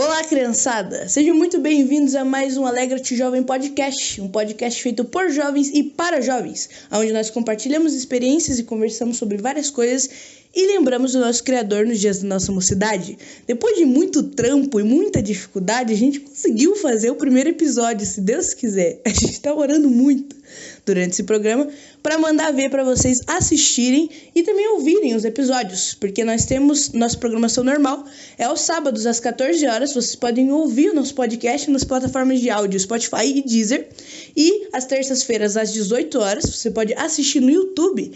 Olá, criançada! Sejam muito bem-vindos a mais um Alegra-te Jovem Podcast, um podcast feito por jovens e para jovens, onde nós compartilhamos experiências e conversamos sobre várias coisas e lembramos do nosso Criador nos dias da nossa mocidade. Depois de muito trampo e muita dificuldade, a gente conseguiu fazer o primeiro episódio, se Deus quiser. A gente está orando muito durante esse programa para mandar ver para vocês assistirem e também ouvirem os episódios, porque nós temos nossa programação normal, é aos sábados às 14 horas, vocês podem ouvir o nosso podcast nas plataformas de áudio Spotify e Deezer, e às terças-feiras às 18 horas, você pode assistir no YouTube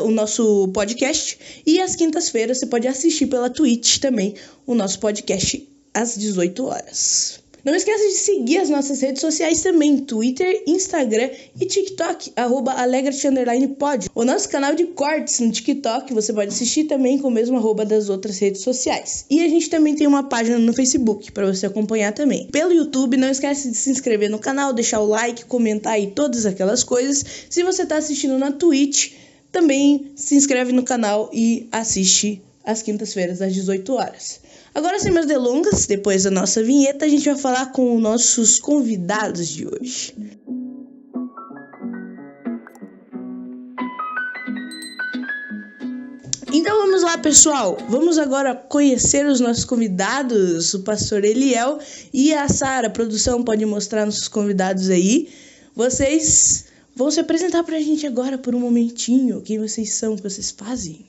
o nosso podcast, e às quintas-feiras você pode assistir pela Twitch também o nosso podcast às 18 horas. Não esqueça de seguir as nossas redes sociais também, Twitter, Instagram e TikTok, @alegrate_pod. O nosso canal de cortes no TikTok, você pode assistir também com o mesmo @ das outras redes sociais. E a gente também tem uma página no Facebook, para você acompanhar também. Pelo YouTube, não esquece de se inscrever no canal, deixar o like, comentar e todas aquelas coisas. Se você está assistindo na Twitch, também se inscreve no canal e assiste às quintas-feiras, às 18 horas. Agora, sem mais delongas, depois da nossa vinheta, a gente vai falar com os nossos convidados de hoje. Então vamos lá, pessoal. Vamos agora conhecer os nossos convidados, o pastor Eliel e a Sara. A produção pode mostrar nossos convidados aí. Vocês vão se apresentar pra gente agora por um momentinho. Quem vocês são, o que vocês fazem?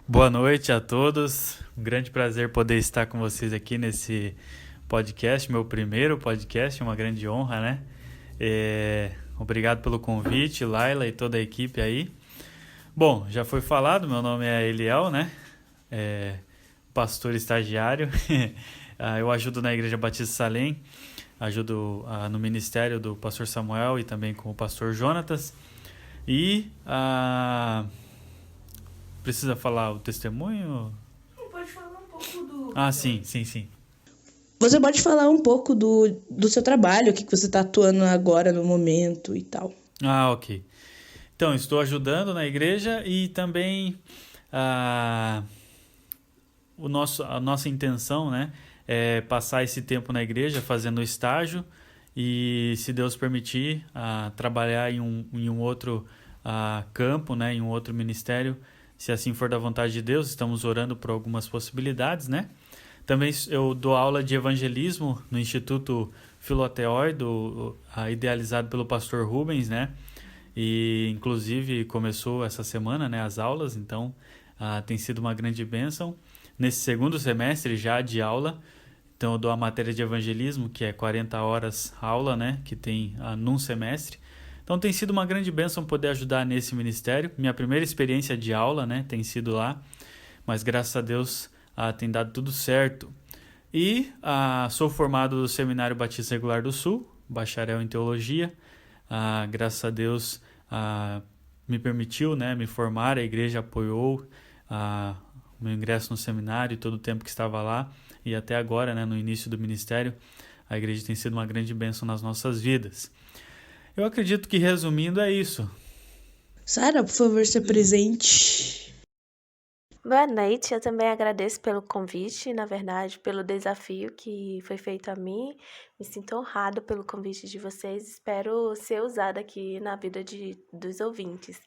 Boa noite a todos, um grande prazer poder estar com vocês aqui nesse podcast, meu primeiro podcast, uma grande honra, né? Obrigado pelo convite, Laila e toda a equipe aí. Bom, já foi falado, meu nome é Eliel, né? Pastor estagiário, eu ajudo na Igreja Batista Salem, ajudo no ministério do pastor Samuel e também com o pastor Jonatas. E precisa falar o testemunho? Pode falar um pouco do... Sim. Você pode falar um pouco do seu trabalho, o que você está atuando agora no momento e tal. Ok. Então, estou ajudando na igreja e também a nossa intenção, né, é passar esse tempo na igreja fazendo estágio e, se Deus permitir, trabalhar em um outro campo, né, em um outro ministério. Se assim for da vontade de Deus, estamos orando por algumas possibilidades, né? Também eu dou aula de evangelismo no Instituto Filoteói, idealizado pelo pastor Rubens, né? E, inclusive, começou essa semana, né, as aulas, então tem sido uma grande bênção. Nesse segundo semestre já de aula, então eu dou a matéria de evangelismo, que é 40 horas aula, né? Que tem num semestre. Então tem sido uma grande bênção poder ajudar nesse ministério. Minha primeira experiência de aula, né, tem sido lá, mas graças a Deus tem dado tudo certo. E sou formado do Seminário Batista Regular do Sul, bacharel em teologia. Graças a Deus me permitiu, né, me formar, a igreja apoiou o meu ingresso no seminário e todo o tempo que estava lá. E até agora, né, no início do ministério, a igreja tem sido uma grande bênção nas nossas vidas. Eu acredito que, resumindo, é isso. Sara, por favor, se apresente. Boa noite, eu também agradeço pelo convite, na verdade, pelo desafio que foi feito a mim. Me sinto honrado pelo convite de vocês, espero ser usada aqui na vida dos ouvintes.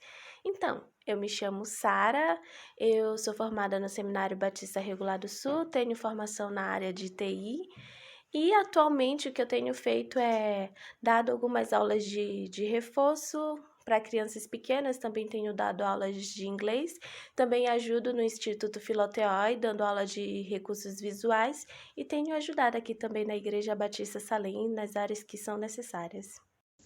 Então, eu me chamo Sara, eu sou formada no Seminário Batista Regular do Sul, tenho formação na área de TI. E atualmente o que eu tenho feito é dado algumas aulas de reforço para crianças pequenas, também tenho dado aulas de inglês, também ajudo no Instituto Filoteói, dando aula de recursos visuais e tenho ajudado aqui também na Igreja Batista Salem, nas áreas que são necessárias.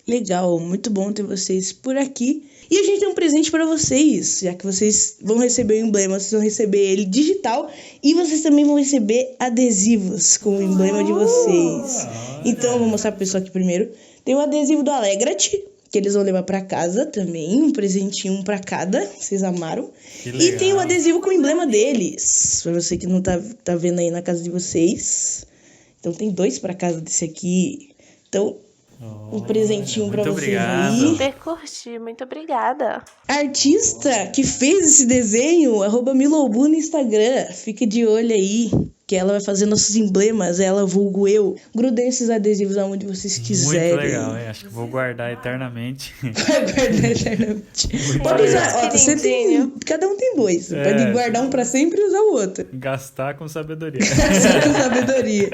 Legal, muito bom ter vocês por aqui. E a gente tem um presente para vocês, já que vocês vão receber o emblema, vocês vão receber ele digital e vocês também vão receber adesivos com o emblema de vocês. Então, eu vou mostrar pro pessoal aqui primeiro. Tem o adesivo do Alegra-te, que eles vão levar para casa também, um presentinho para cada, vocês amaram. E tem o adesivo com o emblema deles, para você que não tá vendo aí na casa de vocês. Então, tem 2 para casa desse aqui. Então, um presentinho pra vocês obrigado. aí. Super curti, muito obrigada. A artista que fez esse desenho, @Milobu no Instagram. Fica de olho aí. que ela vai fazer nossos emblemas, ela vulgo eu. Grudem esses adesivos aonde vocês quiserem. Muito legal, hein? Acho que vou guardar eternamente. Vai guardar eternamente. Pode legal. usar, ó, você tem, cada um tem dois. Você pode guardar um pra sempre e usar o outro. Gastar com sabedoria. Gastar com sabedoria.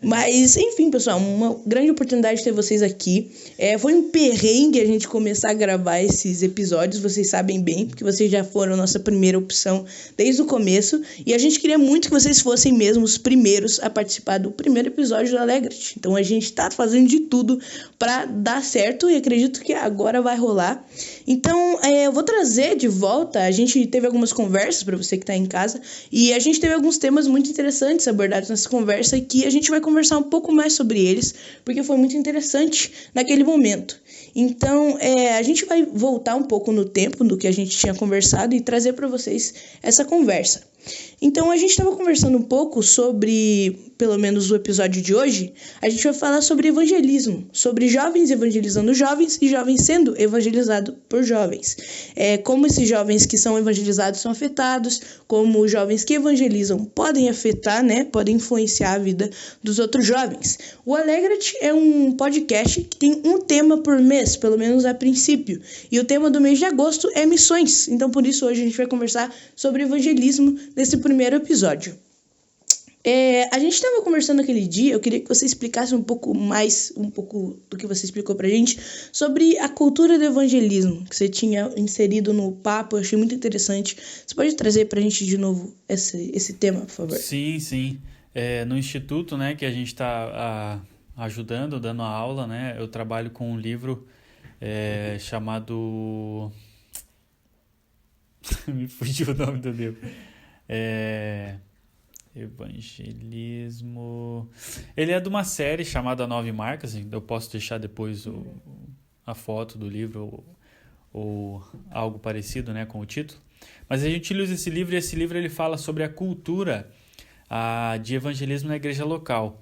Mas, enfim, pessoal, uma grande oportunidade de ter vocês aqui. Foi um perrengue a gente começar a gravar esses episódios, vocês sabem bem, porque vocês já foram a nossa primeira opção desde o começo. E a gente queria muito que vocês fossem mesmo os primeiros a participar do primeiro episódio do Alegra-te. Então a gente tá fazendo de tudo pra dar certo e acredito que agora vai rolar. Então, eu vou trazer de volta, a gente teve algumas conversas pra você que tá em casa, e a gente teve alguns temas muito interessantes abordados nessa conversa que a gente vai conversar um pouco mais sobre eles, porque foi muito interessante naquele momento. Então, a gente vai voltar um pouco no tempo do que a gente tinha conversado e trazer para vocês essa conversa. Então, a gente estava conversando um pouco sobre, pelo menos o episódio de hoje, a gente vai falar sobre evangelismo, sobre jovens evangelizando jovens e jovens sendo evangelizados por jovens. Como esses jovens que são evangelizados são afetados, como os jovens que evangelizam podem afetar, né, podem influenciar a vida dos outros jovens. O Alegra-te é um podcast que tem um tema por mês, pelo menos a princípio, e o tema do mês de agosto é missões. Então, por isso, hoje a gente vai conversar sobre evangelismo nesse primeiro episódio. A gente estava conversando aquele dia, eu queria que você explicasse um pouco do que você explicou pra gente sobre a cultura do evangelismo, que você tinha inserido no papo, eu achei muito interessante. Você pode trazer pra gente de novo esse tema, por favor? Sim. No instituto, né, que a gente está ajudando, dando a aula, né, eu trabalho com um livro chamado... Me fugiu o nome do livro. Evangelismo... Ele é de uma série chamada 9 Marcas, eu posso deixar depois a foto do livro ou algo parecido, né, com o título. Mas a gente usa esse livro e esse livro ele fala sobre a cultura de evangelismo na igreja local.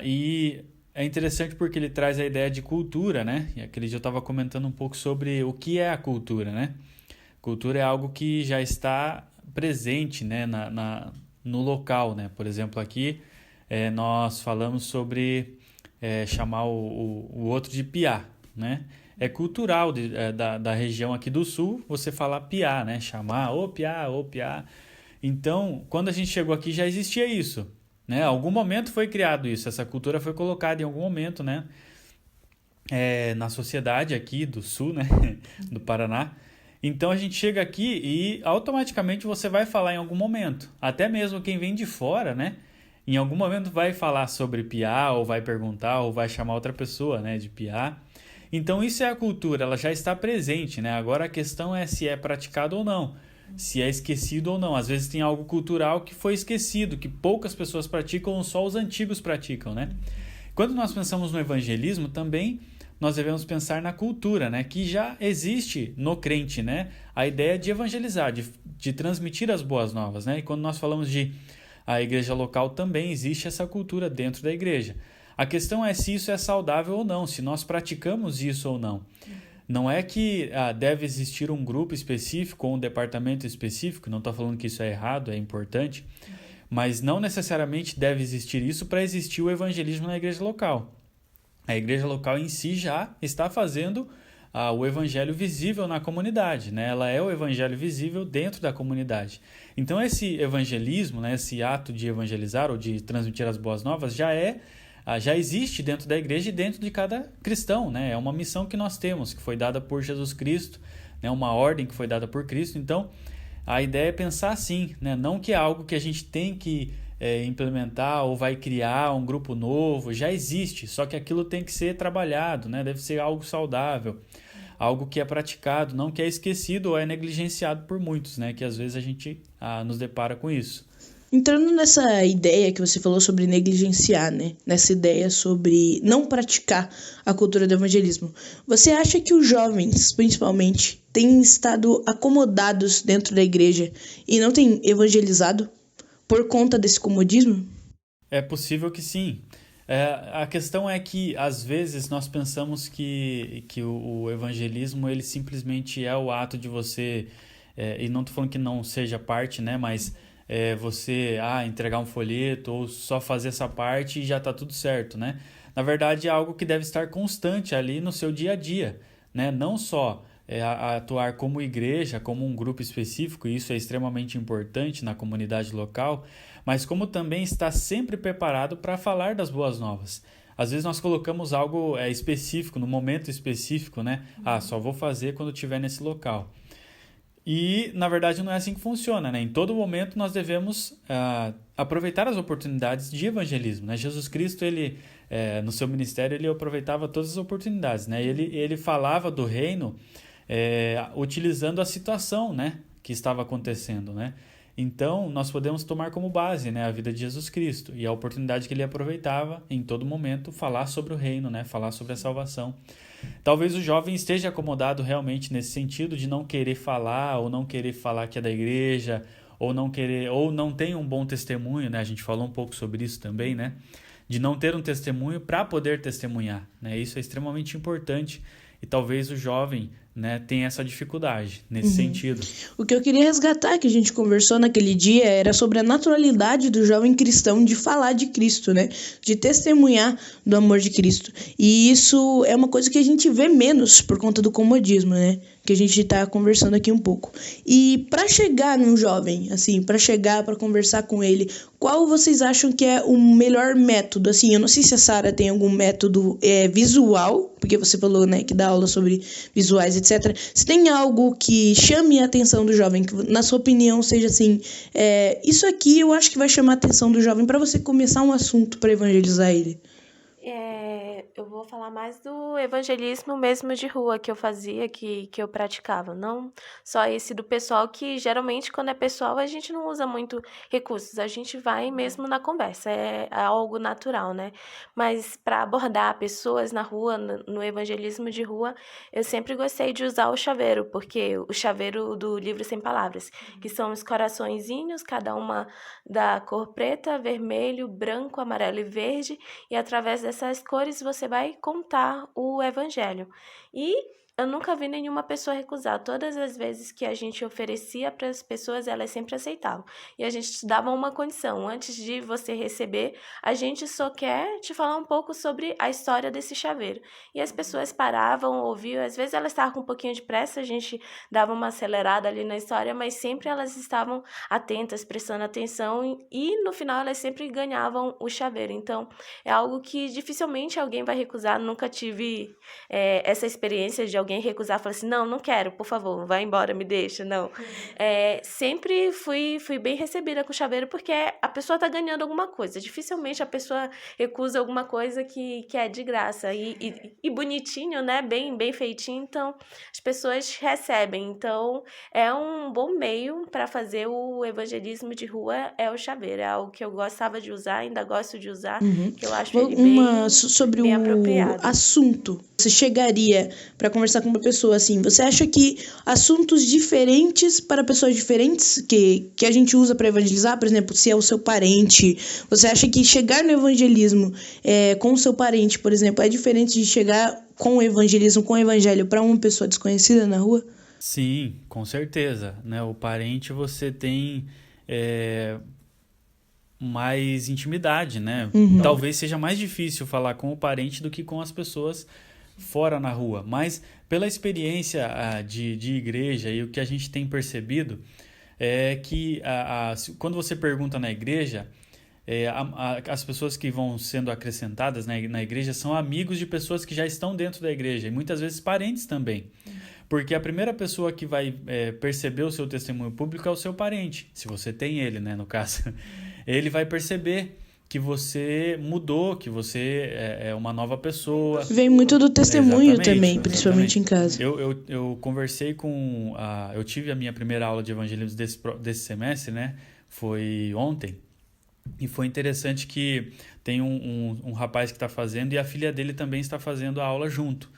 E é interessante porque ele traz a ideia de cultura, né? E aquele dia eu estava comentando um pouco sobre o que é a cultura, né? Cultura é algo que já está presente, né, no local, né? Por exemplo, aqui nós falamos sobre chamar o outro de piá, né? É cultural da região aqui do sul você falar piá, né? Chamar ô piá. Então, quando a gente chegou aqui já existia isso, né? Em algum momento foi criado isso, essa cultura foi colocada em algum momento, né? Na sociedade aqui do sul, né? Do Paraná. Então a gente chega aqui e automaticamente você vai falar em algum momento. Até mesmo quem vem de fora, né? Em algum momento vai falar sobre piá, ou vai perguntar, ou vai chamar outra pessoa, né, de piá. Então isso é a cultura, ela já está presente, né? Agora a questão é se é praticado ou não, se é esquecido ou não. Às vezes tem algo cultural que foi esquecido, que poucas pessoas praticam ou só os antigos praticam, né? Quando nós pensamos no evangelismo, também nós devemos pensar na cultura, né, que já existe no crente, né, a ideia de evangelizar, de transmitir as boas novas, né, e quando nós falamos de a igreja local também existe essa cultura dentro da igreja. A questão é se isso é saudável ou não, se nós praticamos isso ou não. Não é que deve existir um grupo específico ou um departamento específico, não estou falando que isso é errado, é importante, mas não necessariamente deve existir isso para existir o evangelismo na igreja local. A igreja local em si já está fazendo o evangelho visível na comunidade, né? Ela é o evangelho visível dentro da comunidade. Então esse evangelismo, né, esse ato de evangelizar ou de transmitir as boas novas já existe dentro da igreja e dentro de cada cristão, né? É uma missão que nós temos, que foi dada por Jesus Cristo, né? Uma ordem que foi dada por Cristo. Então a ideia é pensar assim, né? Não que é algo que a gente tem que implementar ou vai criar um grupo novo, já existe, só que aquilo tem que ser trabalhado, né? Deve ser algo saudável, algo que é praticado, não que é esquecido ou é negligenciado por muitos, né? Que às vezes a gente nos depara com isso. Entrando nessa ideia que você falou sobre negligenciar, né? Nessa ideia sobre não praticar a cultura do evangelismo, você acha que os jovens, principalmente, têm estado acomodados dentro da igreja e não têm evangelizado por conta desse comodismo? É possível que sim. A questão é que, às vezes, nós pensamos que o evangelismo ele simplesmente é o ato de você... e não estou falando que não seja parte, né? Mas você entregar um folheto ou só fazer essa parte e já está tudo certo, né? Na verdade, é algo que deve estar constante ali no seu dia a dia, né? Não só atuar como igreja, como um grupo específico, e isso é extremamente importante na comunidade local, mas como também estar sempre preparado para falar das boas novas. Às vezes nós colocamos algo específico, no momento específico, né? Só vou fazer quando estiver nesse local. E, na verdade, não é assim que funciona, né? Em todo momento nós devemos aproveitar as oportunidades de evangelismo, né? Jesus Cristo, no seu ministério, ele aproveitava todas as oportunidades, né? Ele falava do reino utilizando a situação, né, que estava acontecendo, né? Então, nós podemos tomar como base, né, a vida de Jesus Cristo e a oportunidade que ele aproveitava em todo momento falar sobre o reino, né, falar sobre a salvação. Talvez o jovem esteja acomodado realmente nesse sentido de não querer falar ou não querer falar que é da igreja ou não tem um bom testemunho, né? A gente falou um pouco sobre isso também, né? De não ter um testemunho para poder testemunhar, né? Isso é extremamente importante e talvez o jovem, né, tenha essa dificuldade nesse sentido. O que eu queria resgatar, que a gente conversou naquele dia, era sobre a naturalidade do jovem cristão de falar de Cristo, né? De testemunhar do amor de Cristo. E isso é uma coisa que a gente vê menos por conta do comodismo, né? Que a gente está conversando aqui um pouco. E para chegar num jovem, assim, para conversar com ele, qual vocês acham que é o melhor método? Assim, eu não sei se a Sara tem algum método visual, porque você falou, né, que dá aula sobre visuais, etc. Se tem algo que chame a atenção do jovem, que na sua opinião seja assim, isso aqui eu acho que vai chamar a atenção do jovem para você começar um assunto para evangelizar ele. Eu vou falar mais do evangelismo mesmo de rua que eu fazia, que eu praticava. Não só esse do pessoal, que geralmente quando é pessoal a gente não usa muito recursos, a gente vai mesmo na conversa, é algo natural, né? Mas para abordar pessoas na rua, no evangelismo de rua, eu sempre gostei de usar o chaveiro, porque o chaveiro do livro Sem Palavras, que são os coraçõezinhos, cada uma da cor preta, vermelho, branco, amarelo e verde, e através dessas cores você vai contar o evangelho. E eu nunca vi nenhuma pessoa recusar. Todas as vezes que a gente oferecia para as pessoas, elas sempre aceitavam. E a gente dava uma condição. Antes de você receber, a gente só quer te falar um pouco sobre a história desse chaveiro. E as pessoas paravam, ouviam. Às vezes elas estavam com um pouquinho de pressa, a gente dava uma acelerada ali na história, mas sempre elas estavam atentas, prestando atenção. E no final elas sempre ganhavam o chaveiro. Então, é algo que dificilmente alguém vai recusar. Nunca tive essa experiência de alguém recusar, falar assim, não quero, por favor, vai embora, me deixa, não. Sempre fui bem recebida com o chaveiro, porque a pessoa tá ganhando alguma coisa. Dificilmente a pessoa recusa alguma coisa que é de graça. E bonitinho, né? Bem feitinho, então as pessoas recebem. Então, é um bom meio para fazer o evangelismo de rua, é o chaveiro. É algo que eu gostava de usar, ainda gosto de usar, que eu acho ele sobre bem o apropriado. assunto. Você chegaria para conversar com uma pessoa assim, você acha que assuntos diferentes para pessoas diferentes que a gente usa para evangelizar, por exemplo, se é o seu parente, você acha que chegar no evangelismo com o seu parente, por exemplo, é diferente de chegar com o evangelismo, com o evangelho para uma pessoa desconhecida na rua? Sim, com certeza, né? O parente você tem mais intimidade, né? Talvez seja mais difícil falar com o parente do que com as pessoas fora na rua, mas pela experiência de igreja e o que a gente tem percebido é que quando você pergunta na igreja, as pessoas que vão sendo acrescentadas na igreja são amigos de pessoas que já estão dentro da igreja e muitas vezes parentes também. Porque a primeira pessoa que vai perceber o seu testemunho público é o seu parente, se você tem ele, né, no caso. Ele vai perceber que você mudou, que você é uma nova pessoa. Vem muito do testemunho também, principalmente em casa. Eu conversei com... eu tive a minha primeira aula de evangelismo desse semestre, né? Foi ontem. E foi interessante que tem um rapaz que está fazendo e a filha dele também está fazendo a aula junto.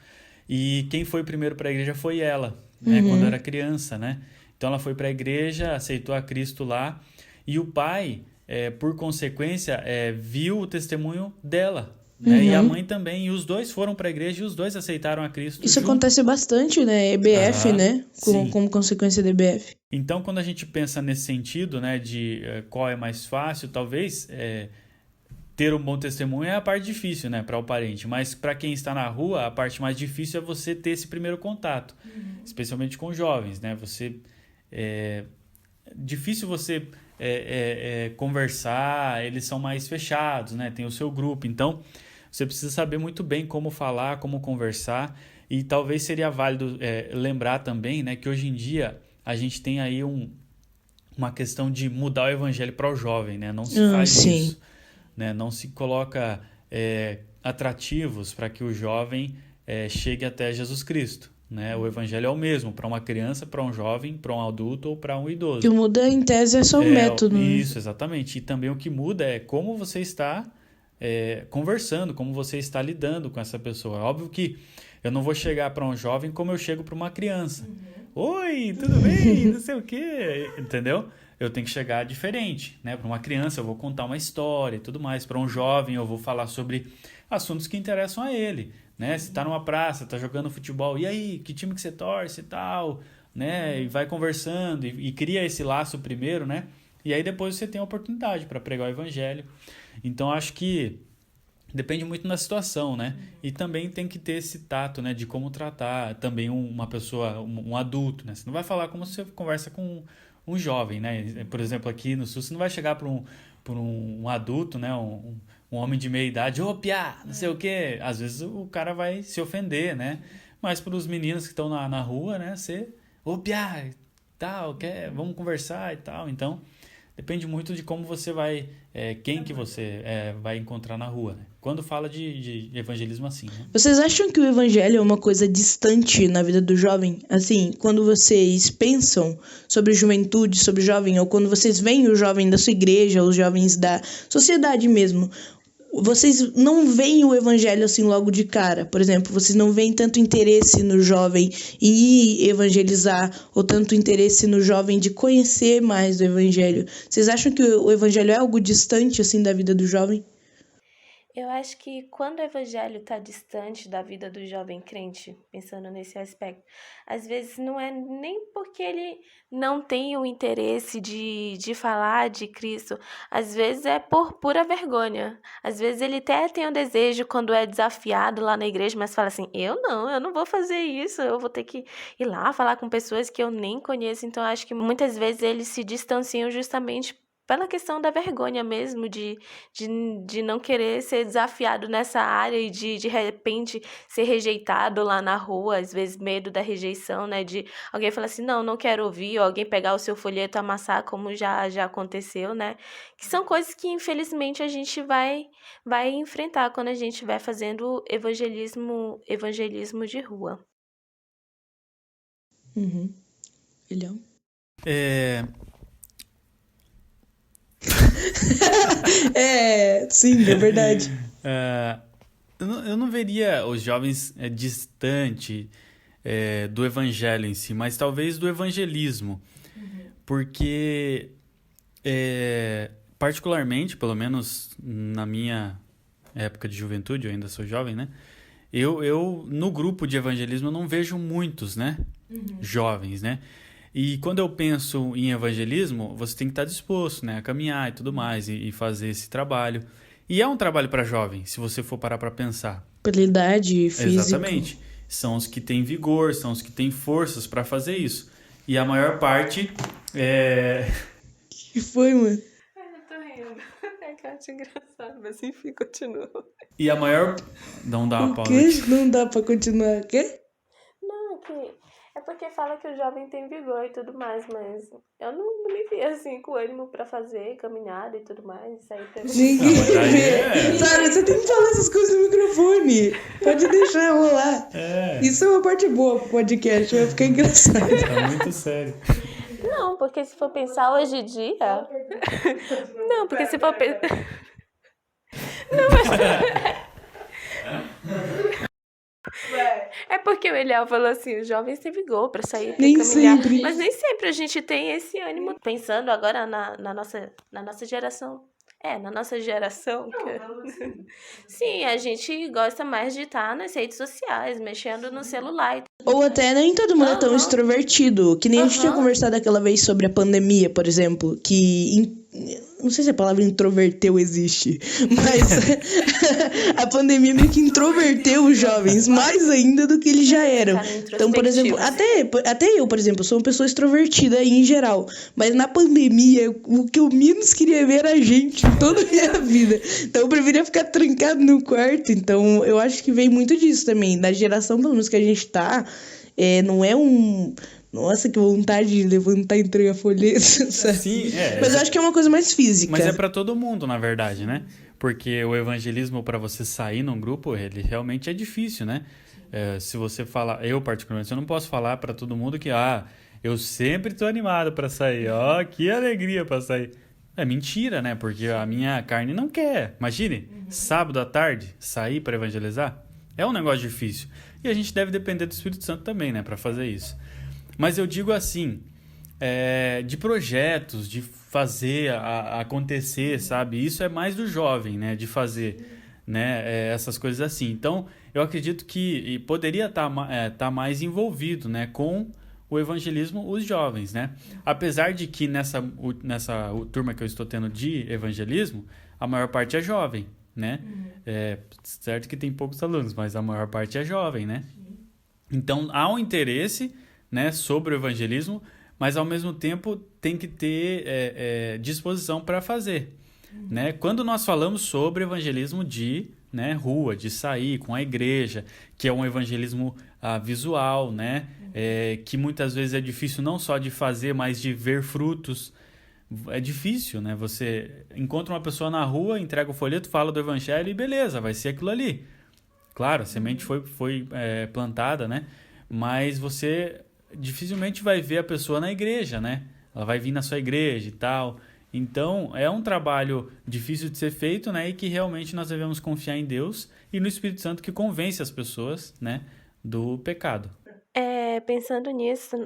E quem foi primeiro para a igreja foi ela, né? Quando era criança, né? Então ela foi para a igreja, aceitou a Cristo lá. E o pai... por consequência, viu o testemunho dela, né? E a mãe também, e os dois foram para a igreja e os dois aceitaram a Cristo. Isso acontece bastante, né? EBF, né? Como consequência da EBF. Então, quando a gente pensa nesse sentido, né, de qual é mais fácil, talvez ter um bom testemunho é a parte difícil, né, para o parente. Mas para quem está na rua, a parte mais difícil é você ter esse primeiro contato, especialmente com jovens, né? Difícil você conversar, eles são mais fechados, né? Tem o seu grupo, então você precisa saber muito bem como falar, como conversar, e talvez seria válido lembrar também, né, que hoje em dia a gente tem aí uma questão de mudar o evangelho para o jovem, né? Não se faz isso, né? Não se coloca atrativos para que o jovem chegue até Jesus Cristo. Né? O evangelho é o mesmo para uma criança, para um jovem, para um adulto ou para um idoso. O que muda, em tese, é só o método. Isso, exatamente. E também o que muda é como você está conversando, como você está lidando com essa pessoa. É óbvio que eu não vou chegar para um jovem como eu chego para uma criança. Oi, tudo bem? Não sei o quê. Entendeu? Eu tenho que chegar diferente. Né? Para uma criança eu vou contar uma história e tudo mais. Para um jovem eu vou falar sobre assuntos que interessam a ele. Né? Se tá numa praça, tá jogando futebol, e aí, que time que você torce e tal, né? E vai conversando e cria esse laço primeiro, né? E aí depois você tem a oportunidade para pregar o evangelho. Então acho que depende muito da situação, né? E também tem que ter esse tato, né? De como tratar também uma pessoa, um adulto, né? Você não vai falar como você conversa com um jovem, né? Por exemplo, aqui no Sul, você não vai chegar para um adulto, né? Um homem de meia idade, ô piá, não sei o quê. Às vezes o cara vai se ofender, né? Mas para os meninos que estão na rua, né? Você, ô piá, tal, vamos conversar e tal. Então, depende muito de como você vai, quem que você vai encontrar na rua, né? Quando fala de evangelismo assim, né? Vocês acham que o evangelho é uma coisa distante na vida do jovem? Assim, quando vocês pensam sobre juventude, sobre jovem, ou quando vocês veem o jovem da sua igreja, os jovens da sociedade mesmo, vocês não veem o evangelho assim logo de cara? Por exemplo, vocês não veem tanto interesse no jovem em ir evangelizar, ou tanto interesse no jovem de conhecer mais do evangelho. Vocês acham que o evangelho é algo distante assim da vida do jovem? Eu acho que quando o evangelho está distante da vida do jovem crente, pensando nesse aspecto, às vezes não é nem porque ele não tem o interesse de falar de Cristo, às vezes é por pura vergonha. Às vezes ele até tem o desejo quando é desafiado lá na igreja, mas fala assim, eu não vou fazer isso, eu vou ter que ir lá falar com pessoas que eu nem conheço. Então acho que muitas vezes eles se distanciam justamente pela questão da vergonha mesmo, de não querer ser desafiado nessa área e de repente ser rejeitado lá na rua, às vezes medo da rejeição, né, de alguém falar assim, não quero ouvir, ou alguém pegar o seu folheto e amassar, como já aconteceu, né, que são coisas que infelizmente a gente vai enfrentar quando a gente vai fazendo evangelismo de rua. Filhão. Sim, é verdade. Eu não veria os jovens distante do evangelho em si, mas talvez do evangelismo. Porque, particularmente, pelo menos na minha época de juventude, eu ainda sou jovem, né? Eu no grupo de evangelismo, eu não vejo muitos, né? Jovens, né? E quando eu penso em evangelismo, você tem que estar disposto, né, a caminhar e tudo mais, e fazer esse trabalho. E é um trabalho para jovem, se você for parar para pensar. Pela idade física. Exatamente. São os que têm vigor, são os que têm forças para fazer isso. E a maior parte Que foi, mano? Eu tô rindo. É que eu acho engraçado, mas enfim, continua. E a maior... Não dá uma O pausa quê? aqui. Não dá pra continuar. O quê? Não, é porque fala que o jovem tem vigor e tudo mais, mas eu não me vi assim com ânimo pra fazer caminhada e tudo mais. Isso aí pra mim. Ninguém mas aí vê. Sara, você tem que falar essas coisas no microfone. Pode deixar rolar. Isso é uma parte boa pro podcast, vai ficar engraçado. Tá muito sério. Não, porque se for pensar hoje em dia... Não, porque se for pensar... Não, mas... É porque o Eliel falou assim, os jovens têm vigor pra sair, pra Nem caminhar. sempre. Mas nem sempre a gente tem esse ânimo. Pensando agora na nossa geração. Na nossa geração. Sim, a gente gosta mais de estar nas redes sociais, mexendo no celular. Ou até nem todo mundo é tão extrovertido, que nem a gente tinha conversado aquela vez sobre a pandemia, por exemplo, que não sei se a palavra introverteu existe, mas a pandemia meio que introverteu os jovens mais ainda do que eles já eram. Então, por exemplo, até eu, por exemplo, sou uma pessoa extrovertida aí em geral, mas na pandemia o que eu menos queria ver era a gente em toda a minha vida. Então eu preferia ficar trancado no quarto. Então eu acho que vem muito disso também, da geração pelo menos que a gente tá, não é um... Nossa, que vontade de levantar e entregar folheto, sabe? Sim, mas eu acho que é uma coisa mais física. Mas é pra todo mundo, na verdade, né? Porque o evangelismo, pra você sair num grupo, ele realmente é difícil, né? Se você falar... Eu, particularmente, eu não posso falar pra todo mundo que... eu sempre tô animado pra sair. Que alegria pra sair. É mentira, né? Porque a minha carne não quer. Imagine, sábado à tarde, sair pra evangelizar. É um negócio difícil. E a gente deve depender do Espírito Santo também, né? Pra fazer isso. Mas eu digo assim, de projetos, de fazer acontecer, sabe? Isso é mais do jovem, né? De fazer, né? Essas coisas assim. Então, eu acredito que poderia estar mais envolvido, né? Com o evangelismo, os jovens, né? Apesar de que nessa turma que eu estou tendo de evangelismo, a maior parte é jovem, né? Certo que tem poucos alunos, mas a maior parte é jovem, né? Então, há um interesse... né, sobre o evangelismo, mas ao mesmo tempo tem que ter disposição para fazer. Né? Quando nós falamos sobre evangelismo de rua, de sair com a igreja, que é um evangelismo visual, né? Que muitas vezes é difícil não só de fazer, mas de ver frutos. É difícil, né? Você encontra uma pessoa na rua, entrega o folheto, fala do evangelho e beleza, vai ser aquilo ali. Claro, a semente foi plantada, né? Mas você... dificilmente vai ver a pessoa na igreja, né? Ela vai vir na sua igreja e tal. Então, é um trabalho difícil de ser feito, né? E que realmente nós devemos confiar em Deus e no Espírito Santo que convence as pessoas, né? Do pecado. Pensando nisso,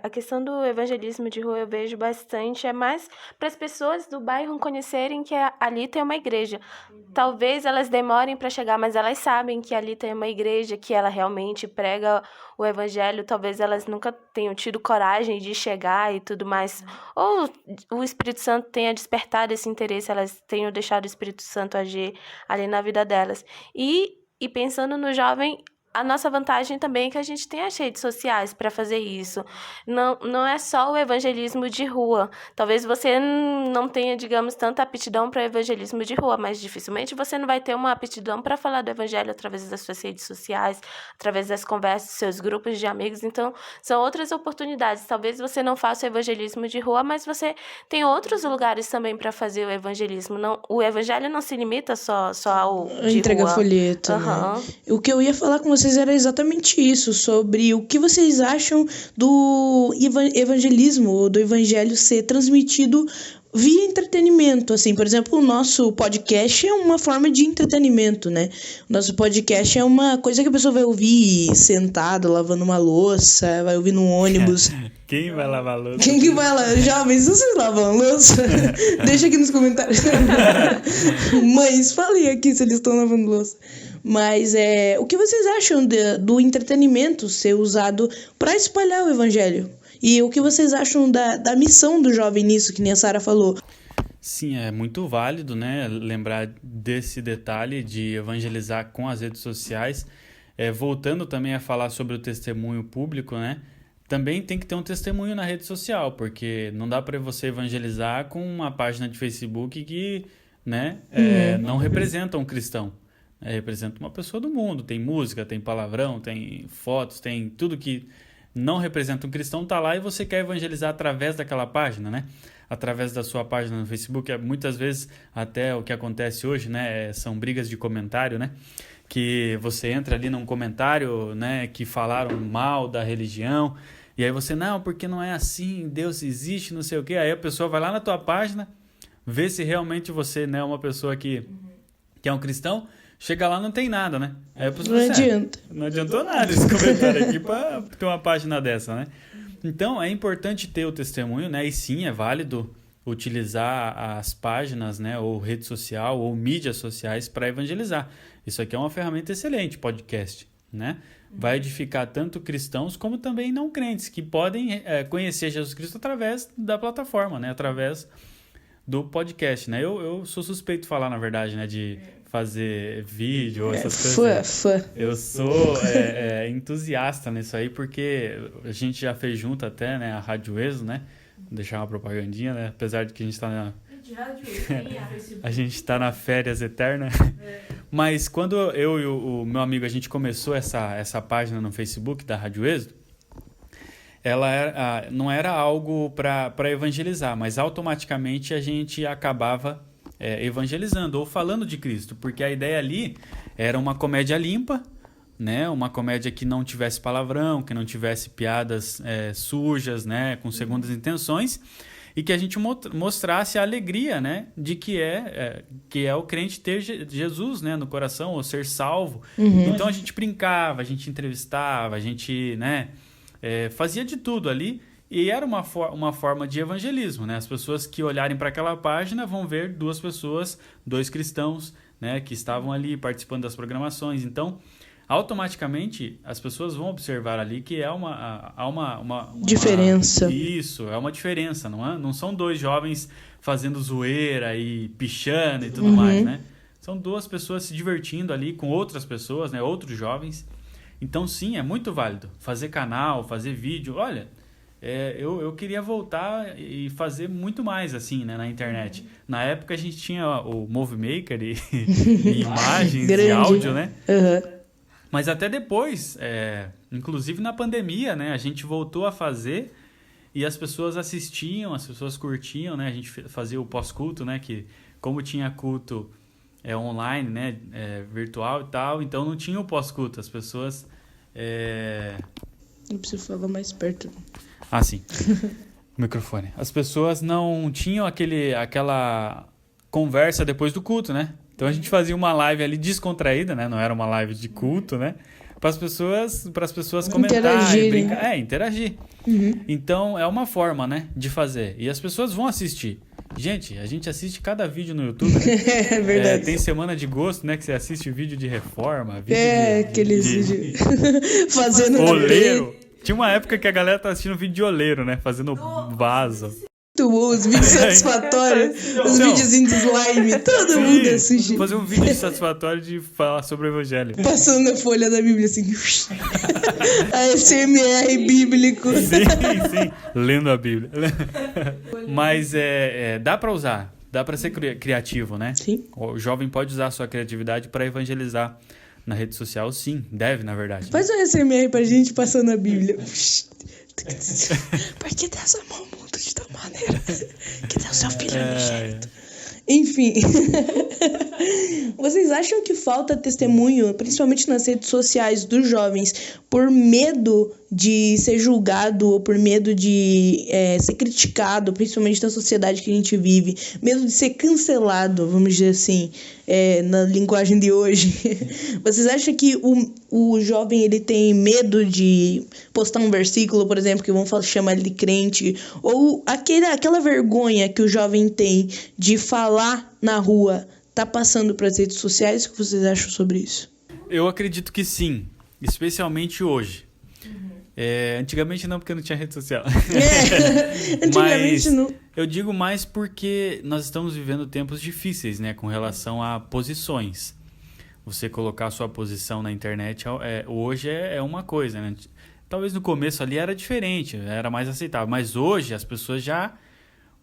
a questão do evangelismo de rua eu vejo bastante, é mais para as pessoas do bairro conhecerem que ali tem uma igreja. Talvez elas demorem para chegar, mas elas sabem que ali tem uma igreja, que ela realmente prega o evangelho. Talvez elas nunca tenham tido coragem de chegar e tudo mais. Ou o Espírito Santo tenha despertado esse interesse, elas tenham deixado o Espírito Santo agir ali na vida delas. E pensando no jovem, a nossa vantagem também é que a gente tem as redes sociais para fazer isso. Não é só o evangelismo de rua. Talvez você não tenha, digamos, tanta aptidão para o evangelismo de rua, mas dificilmente você não vai ter uma aptidão para falar do evangelho através das suas redes sociais, através das conversas, dos seus grupos de amigos. Então, são outras oportunidades. Talvez você não faça o evangelismo de rua, mas você tem outros lugares também para fazer o evangelismo. O evangelho não se limita só ao de entrega rua. Folheto, né? O que eu ia falar com vocês era exatamente isso, sobre o que vocês acham do evangelismo, ou do evangelho ser transmitido via entretenimento, assim, por exemplo, o nosso podcast é uma forma de entretenimento, né? O nosso podcast é uma coisa que a pessoa vai ouvir sentado, lavando uma louça, vai ouvir num ônibus. Quem vai lavar louça? Quem que vai lavar? Jovens, vocês lavam louça? Deixa aqui nos comentários. Mães, falem aqui se eles estão lavando louça. Mas o que vocês acham do entretenimento ser usado para espalhar o evangelho? E o que vocês acham da missão do jovem nisso, que nem a Sara falou? Sim, é muito válido, né? Lembrar desse detalhe de evangelizar com as redes sociais. Voltando também a falar sobre o testemunho público, né? Também tem que ter um testemunho na rede social, porque não dá para você evangelizar com uma página de Facebook que, né, não representa um cristão. Representa uma pessoa do mundo. Tem música, tem palavrão, tem fotos, tem tudo que não representa um cristão, tá lá e você quer evangelizar através daquela página, né? Através da sua página no Facebook. Muitas vezes, até o que acontece hoje, né? São brigas de comentário, né? Que você entra ali num comentário, né? Que falaram mal da religião. E aí você, não, porque não é assim, Deus existe, não sei o quê. Aí a pessoa vai lá na tua página, vê se realmente você, né, é uma pessoa que é um cristão. Chega lá, não tem nada, né? Aí a pessoa, não adianta. Não adiantou nada esse comentário aqui para ter uma página dessa, né? Então, é importante ter o testemunho, né? E sim, é válido utilizar as páginas, né, ou rede social, ou mídias sociais para evangelizar. Isso aqui é uma ferramenta excelente, podcast, né? Vai edificar tanto cristãos como também não crentes, que podem conhecer Jesus Cristo através da plataforma, né? Através do podcast, né? Eu sou suspeito de falar, na verdade, né? De fazer vídeo, essas coisas. Fã. Eu sou entusiasta nisso aí, porque a gente já fez junto até, né? A Rádio Êxodo, né? Vou deixar uma propagandinha, né? Apesar de que a gente está a gente está na férias eterna. Mas quando eu e o meu amigo, a gente começou essa página no Facebook da Rádio Êxodo, ela não era algo para evangelizar, mas automaticamente a gente acabava evangelizando ou falando de Cristo, porque a ideia ali era uma comédia limpa, né? Uma comédia que não tivesse palavrão, que não tivesse piadas sujas, né? Com segundas intenções, e que a gente mostrasse a alegria, né? De que é o crente ter Jesus, né? No coração, ou ser salvo. Então a gente brincava, a gente entrevistava, a gente, né? Fazia de tudo ali, e era uma forma de evangelismo, né? As pessoas que olharem para aquela página vão ver dois cristãos, né? Que estavam ali participando das programações. Então, automaticamente, as pessoas vão observar ali que há uma diferença. Isso, é uma diferença, não são dois jovens fazendo zoeira e pichando e tudo mais, né? São duas pessoas se divertindo ali com outras pessoas, né? Outros jovens. Então, sim, é muito válido fazer canal, fazer vídeo. Olha, eu queria voltar e fazer muito mais, assim, né, na internet. Na época, a gente tinha o Movie Maker e imagens e áudio, né? Mas até depois, inclusive na pandemia, né, a gente voltou a fazer e as pessoas assistiam, as pessoas curtiam, né? A gente fazia o pós-culto, né? Que como tinha culto online, né? Virtual e tal, então não tinha o pós-culto. As pessoas... Eu preciso falar mais perto. Ah, sim. O microfone. As pessoas não tinham aquela conversa depois do culto, né? Então a gente fazia uma live ali descontraída, né? Não era uma live de culto, né? Para as pessoas comentarem, brincar, interagir. Então é uma forma, né, de fazer. E as pessoas vão assistir. Gente, a gente assiste cada vídeo no YouTube, né? É verdade. Tem semana de gosto, né? Que você assiste vídeo de reforma, vídeo aqueles vídeos fazendo oleiro. Tinha uma época que a galera tá assistindo vídeo de oleiro, né? Fazendo vaso. Os vídeos satisfatórios, os videozinhos de slime, todo mundo assiste. Fazer um vídeo satisfatório de falar sobre o evangelho. Passando a folha da Bíblia assim. ASMR bíblico. Sim, lendo a Bíblia. Mas dá pra usar, dá pra ser criativo, né? Sim. O jovem pode usar a sua criatividade pra evangelizar na rede social, sim, deve, na verdade. Faz um ASMR pra gente passando a Bíblia. Porque Deus amou o mundo de tal maneira que deu seu filho unigênito. Enfim, vocês acham que falta testemunho, principalmente nas redes sociais, dos jovens, por medo de ser julgado ou por medo de ser criticado, principalmente na sociedade que a gente vive, medo de ser cancelado, vamos dizer assim, na linguagem de hoje? Vocês acham que o jovem ele tem medo de postar um versículo, por exemplo, que vão chamar ele de crente, ou aquela vergonha que o jovem tem de falar na rua, tá passando para as redes sociais? O que vocês acham sobre isso? Eu acredito que sim, especialmente hoje. Antigamente não, porque não tinha rede social. Antigamente não. Eu digo mais porque nós estamos vivendo tempos difíceis, né, com relação a posições. Você colocar a sua posição na internet hoje é uma coisa, né? Talvez no começo ali era diferente, era mais aceitável. Mas hoje as pessoas já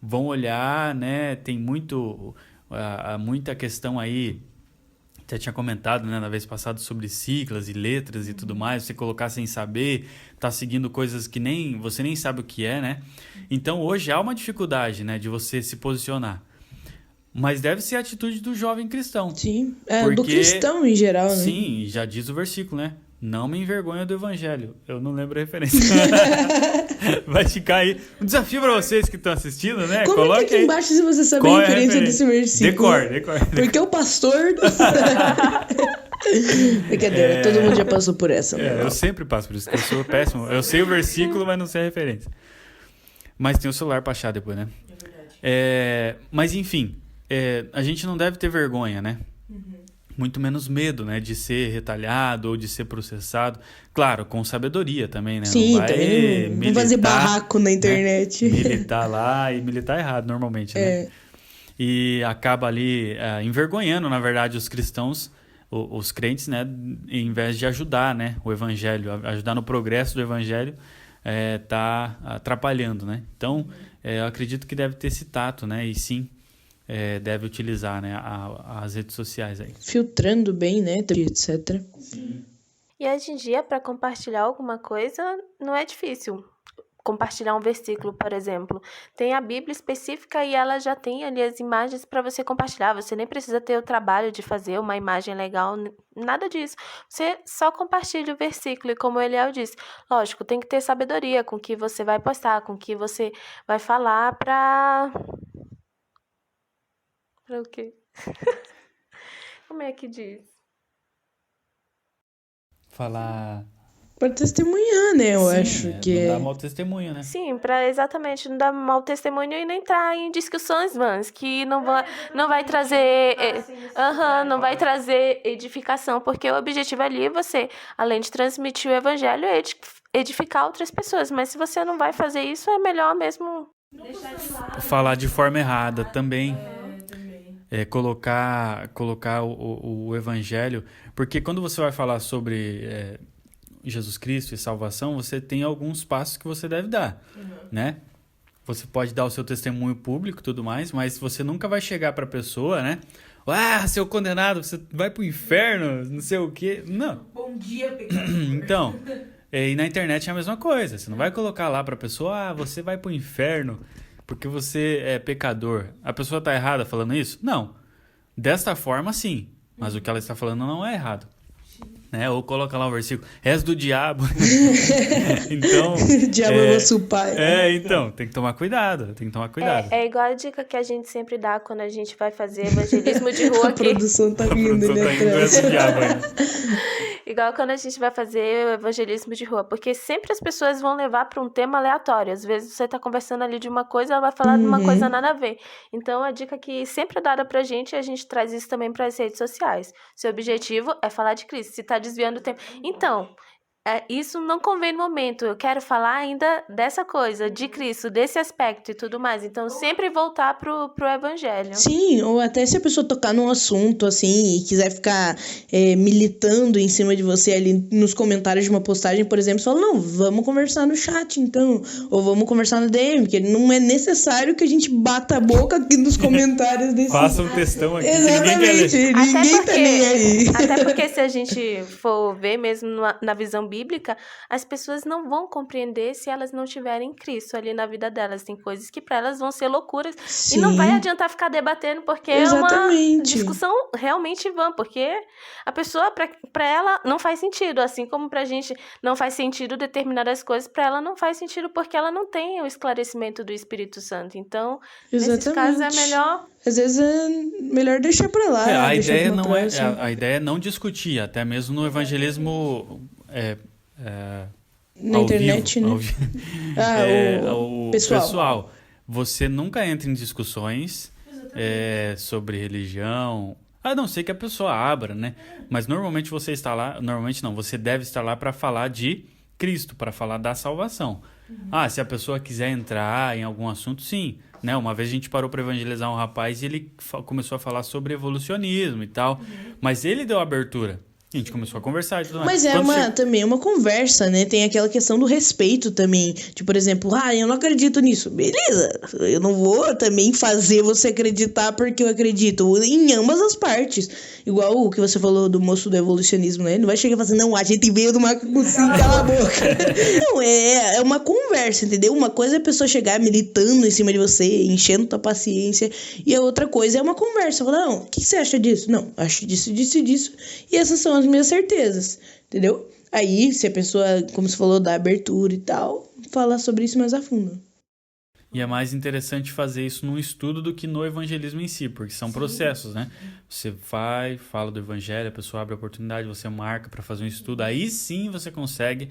vão olhar, né? Tem muita questão aí. Até tinha comentado, né, na vez passada sobre siglas e letras e tudo mais. Você colocar sem saber, tá seguindo coisas que você nem sabe o que é, né? Então hoje há uma dificuldade, né, de você se posicionar. Mas deve ser a atitude do jovem cristão. Sim, do cristão em geral, né? Sim, já diz o versículo, né? Não me envergonha do evangelho. Eu não lembro a referência. Vai ficar aí. Um desafio para vocês que estão assistindo, né? Coloque aqui embaixo se você sabe a referência desse versículo. Decor. Porque o pastor... Brincadeira, todo mundo já passou por essa. Eu sempre passo por isso, que eu sou péssimo. Eu sei o versículo, mas não sei a referência. Mas tem o celular para achar depois, né? Mas, enfim, a gente não deve ter vergonha, né? Muito menos medo, né? De ser retalhado ou de ser processado. Claro, com sabedoria também, né? Sim, não vai também não fazer barraco na internet. Né? Militar lá e militar errado, normalmente, né? E acaba ali envergonhando, na verdade, os cristãos, os crentes, né? Em vez de ajudar, né? O evangelho, ajudar no progresso do evangelho, tá atrapalhando, né? Então, eu acredito que deve ter esse tato, né? E sim, deve utilizar, né? As redes sociais aí. Filtrando bem, né? Etc. Sim. E hoje em dia, para compartilhar alguma coisa, não é difícil. Compartilhar um versículo, por exemplo. Tem a Bíblia específica e ela já tem ali as imagens para você compartilhar. Você nem precisa ter o trabalho de fazer uma imagem legal, nada disso. Você só compartilha o versículo e como o Eliel disse, lógico, tem que ter sabedoria com o que você vai postar, com o que você vai falar para o quê? Como é que diz? Falar... Para testemunhar, né? Eu Sim, acho que não dá mau testemunho, né? Sim, para exatamente não dar mau testemunho e nem entrar em discussões vãs, que não vai trazer, não vai trazer edificação, porque o objetivo ali é você, além de transmitir o evangelho, é edificar outras pessoas. Mas se você não vai fazer isso, é melhor mesmo falar de forma errada também. Colocar o evangelho, porque quando você vai falar sobre Jesus Cristo e salvação, você tem alguns passos que você deve dar, né? Você pode dar o seu testemunho público e tudo mais, mas você nunca vai chegar para a pessoa, né? Seu condenado, você vai pro inferno, não sei o quê. Não. Bom dia, pecador. Então, e na internet é a mesma coisa. Você não vai colocar lá para a pessoa, você vai pro inferno porque você é pecador. A pessoa tá errada falando isso? Não. Desta forma, sim. Mas o que ela está falando não é errado. Né? Ou coloca lá um versículo, és do diabo. Então, o diabo é nosso pai. Então, tem que tomar cuidado. É igual a dica que a gente sempre dá quando a gente vai fazer evangelismo de rua. A produção tá rindo ali atrás. Igual quando a gente vai fazer o evangelismo de rua, porque sempre as pessoas vão levar para um tema aleatório. Às vezes você tá conversando ali de uma coisa, ela vai falar de uma coisa nada a ver. Então, a dica que sempre é dada pra gente, a gente traz isso também para as redes sociais. Seu objetivo é falar de Cristo. Se tá desviando o tempo. Então, isso não convém no momento. Eu quero falar ainda dessa coisa, de Cristo, desse aspecto e tudo mais. Então, sempre voltar pro evangelho. Sim, ou até se a pessoa tocar num assunto, assim, e quiser ficar militando em cima de você ali nos comentários de uma postagem, por exemplo, você fala, não, vamos conversar no chat, então. Ou vamos conversar no DM, porque não é necessário que a gente bata a boca aqui nos comentários desse... Faça um textão aqui. Exatamente, ninguém tá nem aí. Até porque se a gente for ver mesmo na visão bíblica, as pessoas não vão compreender se elas não tiverem Cristo ali na vida delas. Tem coisas que para elas vão ser loucuras. Sim. E não vai adiantar ficar debatendo, porque Exatamente. É uma discussão realmente vã, porque a pessoa, para ela, não faz sentido. Assim como pra gente não faz sentido determinadas coisas, para ela não faz sentido porque ela não tem o esclarecimento do Espírito Santo. Então, nesses casos é melhor... Às vezes é melhor deixar pra lá. A ideia é não discutir, até mesmo no evangelismo na internet, vivo, né? O pessoal. Você nunca entra em discussões sobre religião, a não ser que a pessoa abra, né? Mas normalmente você está lá, você deve estar lá para falar de Cristo, para falar da salvação. Se a pessoa quiser entrar em algum assunto, sim. Né? Uma vez a gente parou para evangelizar um rapaz e ele começou a falar sobre evolucionismo e tal, mas ele deu abertura. A gente começou a conversar e tudo mais. Mas também uma conversa, né? Tem aquela questão do respeito também. Tipo, por exemplo, eu não acredito nisso. Beleza, eu não vou também fazer você acreditar porque eu acredito. Em ambas as partes. Igual o que você falou do moço do evolucionismo, né? Ele não vai chegar e falar assim, não, a gente veio do macacuzinho, cala a boca. Não, é uma conversa, entendeu? Uma coisa é a pessoa chegar militando em cima de você, enchendo tua paciência. E a outra coisa é uma conversa. Falar, não, o que você acha disso? Não, acho disso, disso e disso. E essas são as minhas certezas, entendeu? Aí, se a pessoa, como você falou, dá abertura e tal, falar sobre isso mais a fundo. E é mais interessante fazer isso num estudo do que no evangelismo em si, porque são processos, né? Você fala do evangelho, a pessoa abre a oportunidade, você marca para fazer um estudo, aí sim você consegue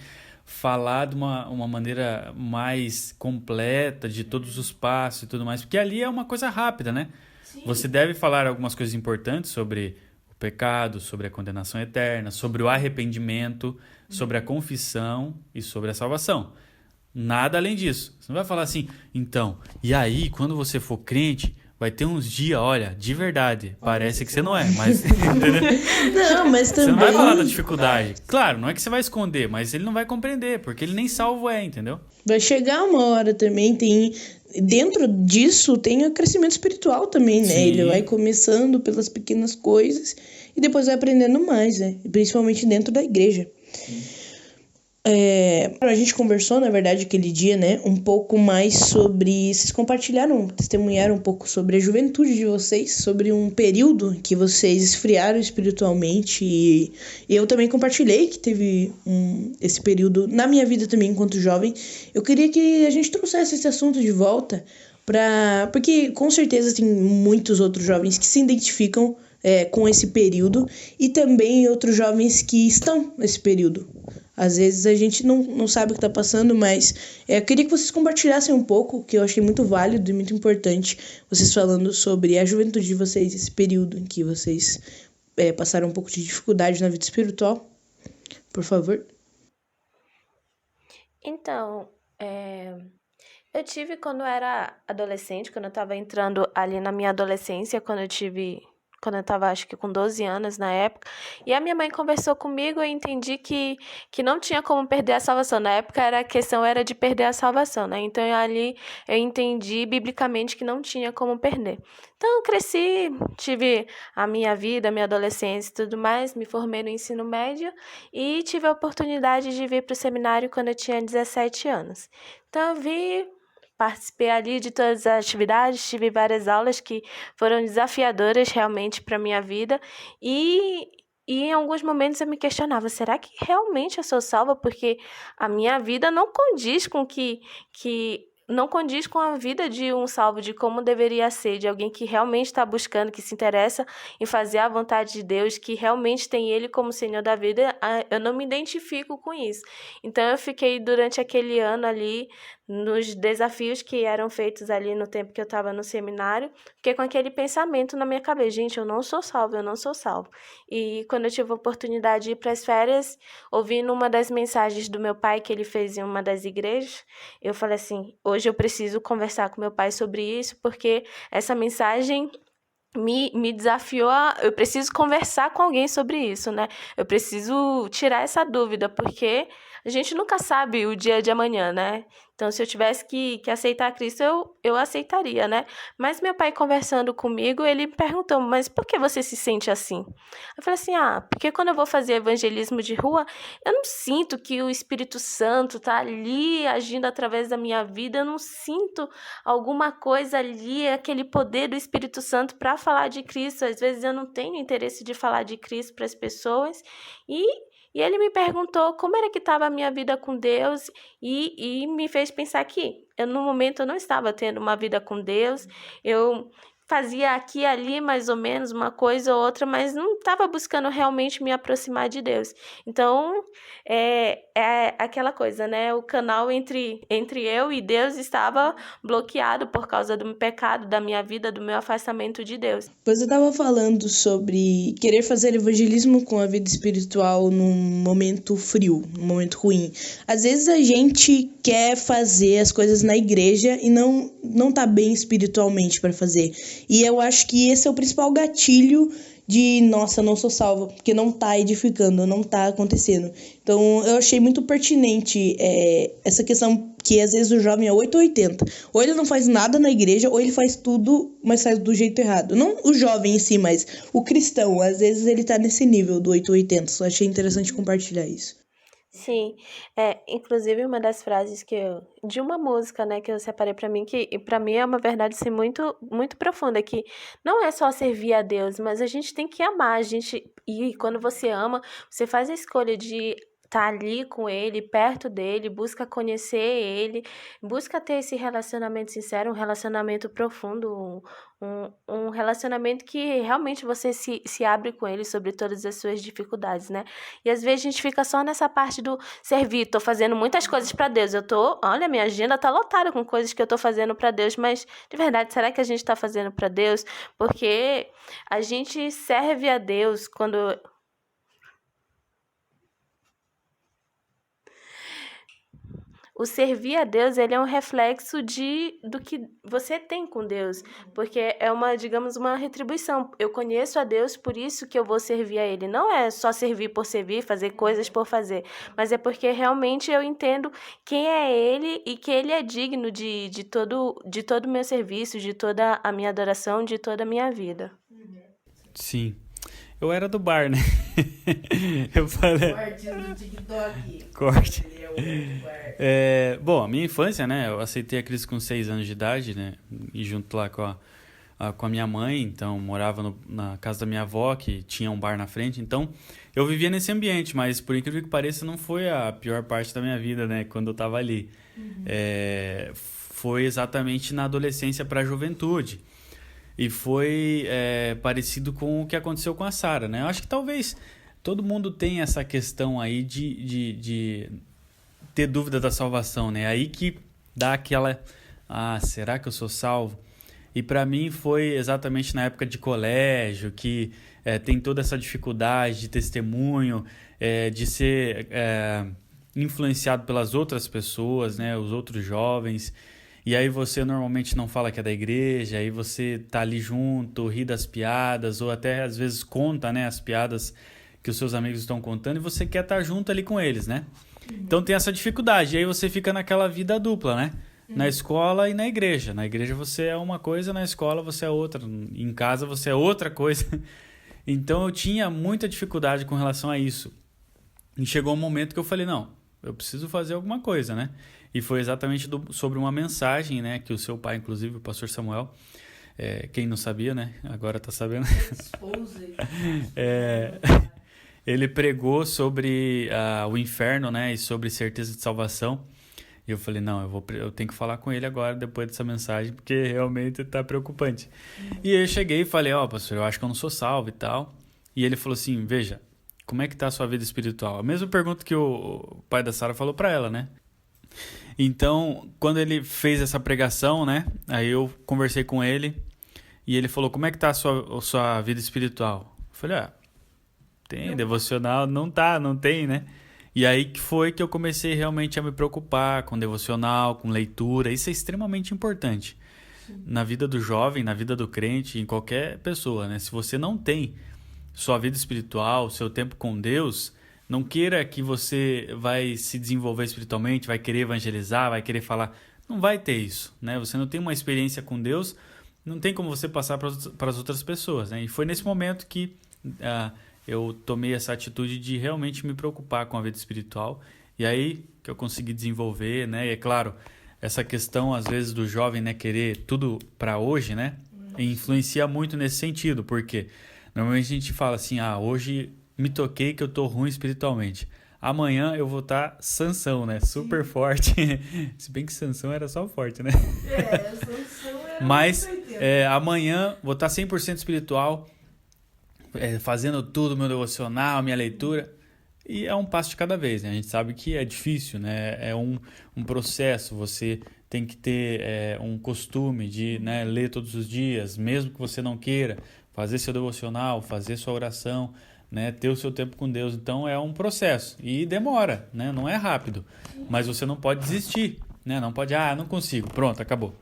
falar de uma maneira mais completa de todos os passos e tudo mais, porque ali é uma coisa rápida, né? Você deve falar algumas coisas importantes sobre o pecado, sobre a condenação eterna, sobre o arrependimento, sobre a confissão e sobre a salvação. Nada além disso. Você não vai falar assim, então, e aí, quando você for crente, vai ter uns dias, olha, de verdade, parece que você não é, mas... entendeu? Não, mas Você não vai falar da também dificuldade. Claro, não é que você vai esconder, mas ele não vai compreender, porque ele nem salvo é, entendeu? vai chegar uma hora também, dentro disso tem o crescimento espiritual também, né? Sim. Ele vai começando pelas pequenas coisas e depois vai aprendendo mais, né? Principalmente dentro da igreja. A gente conversou, na verdade, aquele dia, né, um pouco mais sobre... Vocês testemunharam um pouco sobre a juventude de vocês, sobre um período que vocês esfriaram espiritualmente, e eu também compartilhei que teve esse período na minha vida também, enquanto jovem. Eu queria que a gente trouxesse esse assunto de volta, porque com certeza tem muitos outros jovens que se identificam com esse período, e também outros jovens que estão nesse período. Às vezes a gente não sabe o que está passando, mas eu queria que vocês compartilhassem um pouco, que eu achei muito válido e muito importante, vocês falando sobre a juventude de vocês, esse período em que vocês passaram um pouco de dificuldade na vida espiritual. Por favor. Então, eu tive quando eu era adolescente, quando eu estava entrando ali na minha adolescência, quando eu estava, acho que com 12 anos na época, e a minha mãe conversou comigo e eu entendi que não tinha como perder a salvação. Na época a questão era de perder a salvação, né? Então ali eu entendi biblicamente que não tinha como perder. Então eu cresci, tive a minha vida, a minha adolescência e tudo mais, me formei no ensino médio e tive a oportunidade de vir para o seminário quando eu tinha 17 anos. Então eu participei ali de todas as atividades, tive várias aulas que foram desafiadoras realmente para a minha vida e em alguns momentos eu me questionava, será que realmente eu sou salva? Porque a minha vida não condiz com não condiz com a vida de um salvo, de como deveria ser, de alguém que realmente está buscando, que se interessa em fazer a vontade de Deus, que realmente tem Ele como Senhor da vida. Eu não me identifico com isso. Então eu fiquei durante aquele ano ali nos desafios que eram feitos ali no tempo que eu estava no seminário, fiquei com aquele pensamento na minha cabeça, gente, eu não sou salvo. E quando eu tive a oportunidade de ir para as férias, ouvindo uma das mensagens do meu pai que ele fez em uma das igrejas, eu falei assim, hoje eu preciso conversar com meu pai sobre isso, porque essa mensagem me desafiou eu preciso conversar com alguém sobre isso, né? Eu preciso tirar essa dúvida, porque a gente nunca sabe o dia de amanhã, né? Então, se eu tivesse que aceitar Cristo, eu aceitaria, né? Mas meu pai conversando comigo, ele me perguntou, mas por que você se sente assim? Eu falei assim, porque quando eu vou fazer evangelismo de rua, eu não sinto que o Espírito Santo tá ali agindo através da minha vida, eu não sinto alguma coisa ali, aquele poder do Espírito Santo para falar de Cristo. Às vezes eu não tenho interesse de falar de Cristo para as pessoas. E ele me perguntou como era que estava a minha vida com Deus e me fez pensar que no momento eu não estava tendo uma vida com Deus, eu fazia aqui e ali mais ou menos uma coisa ou outra, mas não estava buscando realmente me aproximar de Deus. Então, é aquela coisa, né? O canal entre eu e Deus estava bloqueado por causa do pecado, da minha vida, do meu afastamento de Deus. Você estava falando sobre querer fazer evangelismo com a vida espiritual num momento frio, num momento ruim. Às vezes a gente quer fazer as coisas na igreja e não tá bem espiritualmente para fazer. E eu acho que esse é o principal gatilho de, nossa, não sou salva, porque não tá edificando, não tá acontecendo. Então, eu achei muito pertinente essa questão que às vezes o jovem é 8 ou 80. Ou ele não faz nada na igreja, ou ele faz tudo, mas faz do jeito errado. Não o jovem em si, mas o cristão. Às vezes ele tá nesse nível do 8 ou 80. Só achei interessante compartilhar isso. Sim, inclusive uma das frases de uma música, né, que eu separei pra mim, que pra mim é uma verdade assim, muito, muito profunda, que não é só servir a Deus, mas a gente tem que amar, e quando você ama, você faz a escolha de tá ali com ele, perto dele, busca conhecer ele, busca ter esse relacionamento sincero, um relacionamento profundo, um relacionamento que realmente você se abre com ele sobre todas as suas dificuldades, né? E às vezes a gente fica só nessa parte do servir, tô fazendo muitas coisas para Deus, olha, minha agenda tá lotada com coisas que eu tô fazendo para Deus, mas de verdade, será que a gente tá fazendo para Deus? Porque a gente serve a Deus quando o servir a Deus, ele é um reflexo do que você tem com Deus, porque é digamos, uma retribuição. Eu conheço a Deus, por isso que eu vou servir a Ele. Não é só servir por servir, fazer coisas por fazer, mas é porque realmente eu entendo quem é Ele e que Ele é digno de todo o meu serviço, de toda a minha adoração, de toda a minha vida. Sim. Eu era do bar, né? Eu falei... Corte do TikTok. Corte. Ele é o bar. Bom, a minha infância, né? Eu aceitei a Cristo com 6 anos de idade, né? E junto lá com a minha mãe. Então, morava na casa da minha avó, que tinha um bar na frente. Então, eu vivia nesse ambiente. Mas, por incrível que pareça, não foi a pior parte da minha vida, né? Quando eu tava ali. Foi exatamente na adolescência para a juventude. E foi parecido com o que aconteceu com a Sara, né? Eu acho que talvez todo mundo tenha essa questão aí de ter dúvida da salvação, né? Aí que dá aquela... será que eu sou salvo? E para mim foi exatamente na época de colégio, que tem toda essa dificuldade de testemunho, de ser influenciado pelas outras pessoas, né? Os outros jovens... E aí você normalmente não fala que é da igreja, aí você tá ali junto, ri das piadas, ou até às vezes conta, né, as piadas que os seus amigos estão contando, e você quer estar junto ali com eles, né? Então tem essa dificuldade, e aí você fica naquela vida dupla, né? Na escola e na igreja. Na igreja você é uma coisa, na escola você é outra, em casa você é outra coisa. Então eu tinha muita dificuldade com relação a isso. E chegou um momento que eu falei, não, eu preciso fazer alguma coisa, né? E foi exatamente sobre uma mensagem, né? Que o seu pai, inclusive, o pastor Samuel, quem não sabia, né? Agora tá sabendo. Ele pregou sobre o inferno, né? E sobre certeza de salvação. E eu falei, não, eu tenho que falar com ele agora, depois dessa mensagem, porque realmente tá preocupante. E aí eu cheguei e falei, pastor, eu acho que eu não sou salvo e tal. E ele falou assim, veja, como é que tá a sua vida espiritual? A mesma pergunta que o pai da Sara falou para ela, né? Então, quando ele fez essa pregação, né? Aí eu conversei com ele e ele falou, como é que tá a sua vida espiritual? Eu falei, tem devocional? Não tem, né? E aí que foi que eu comecei realmente a me preocupar com devocional, com leitura. Isso é extremamente importante. Sim. Na vida do jovem, na vida do crente, em qualquer pessoa, né? Se você não tem sua vida espiritual, seu tempo com Deus... Não queira que você vai se desenvolver espiritualmente, vai querer evangelizar, vai querer falar. Não vai ter isso, né? Você não tem uma experiência com Deus, não tem como você passar para as outras pessoas, né? E foi nesse momento que eu tomei essa atitude de realmente me preocupar com a vida espiritual. E aí que eu consegui desenvolver, né? E é claro, essa questão às vezes do jovem, né, querer tudo para hoje, né? Influencia muito nesse sentido, porque normalmente a gente fala assim, hoje... me toquei que eu tô ruim espiritualmente. Amanhã eu vou estar Sansão, né? Super forte. Se bem que Sansão era só forte, né? Sansão era... Mas amanhã vou estar 100% espiritual, fazendo tudo, meu devocional, minha leitura. E é um passo de cada vez, né? A gente sabe que é difícil, né? É um processo. Você tem que ter um costume de, né, ler todos os dias, mesmo que você não queira, fazer seu devocional, fazer sua oração, né, ter o seu tempo com Deus. Então é um processo e demora, né, não é rápido, mas você não pode desistir, né, não pode, não consigo, pronto, acabou,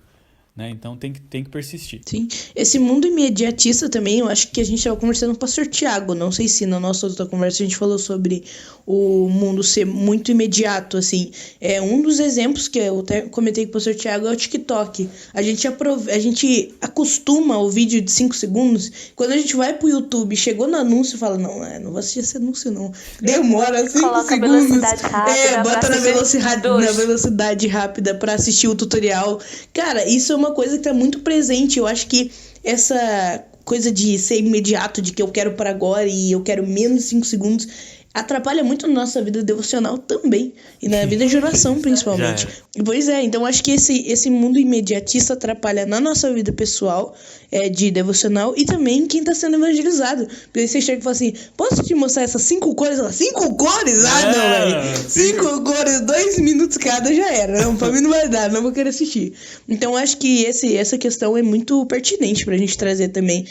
né, então tem que persistir. Sim, esse mundo imediatista também, eu acho que a gente estava conversando com o pastor Tiago, não sei se na nossa outra conversa a gente falou sobre o mundo ser muito imediato, assim. Um dos exemplos que eu até comentei com o pastor Tiago é o TikTok. A gente acostuma o vídeo de 5 segundos, quando a gente vai pro YouTube, chegou no anúncio e fala, não vou assistir esse anúncio não. Demora 5 Coloca segundos. Velocidade rápida, bota na velocidade rápida pra assistir o tutorial. Cara, isso é uma coisa que tá muito presente. Eu acho que essa coisa de ser imediato, de que eu quero para agora e eu quero menos de 5 segundos, atrapalha muito na nossa vida devocional também. E na vida de oração, principalmente. Pois é, então acho que esse mundo imediatista atrapalha na nossa vida pessoal, de devocional, e também quem tá sendo evangelizado. Porque aí você chega e fala assim, posso te mostrar essas 5 cores? Ela, 5 cores? Ah, não, velho. 5 cores, 2 minutos cada já era. Não, pra mim não vai dar, não vou querer assistir. Então acho que essa questão é muito pertinente pra gente trazer também.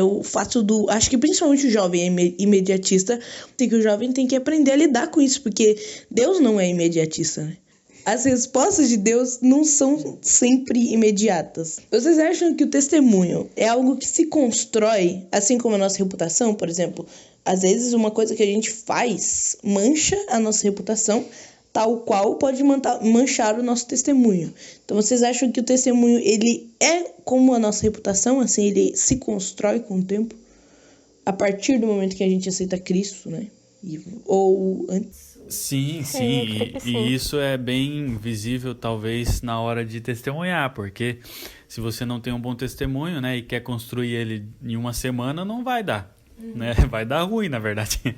O fato acho que principalmente o jovem é imediatista, que o jovem tem que aprender a lidar com isso, porque Deus não é imediatista, né? As respostas de Deus não são sempre imediatas. Vocês acham que o testemunho é algo que se constrói, assim como a nossa reputação, por exemplo? Às vezes uma coisa que a gente faz mancha a nossa reputação, tal qual pode manchar o nosso testemunho. Então vocês acham que o testemunho ele é como a nossa reputação, assim, ele se constrói com o tempo? A partir do momento que a gente aceita Cristo, né? Ou antes? Sim. E isso é bem visível, talvez, na hora de testemunhar, porque se você não tem um bom testemunho, né, e quer construir ele em uma semana, não vai dar, né? Vai dar ruim, na verdade,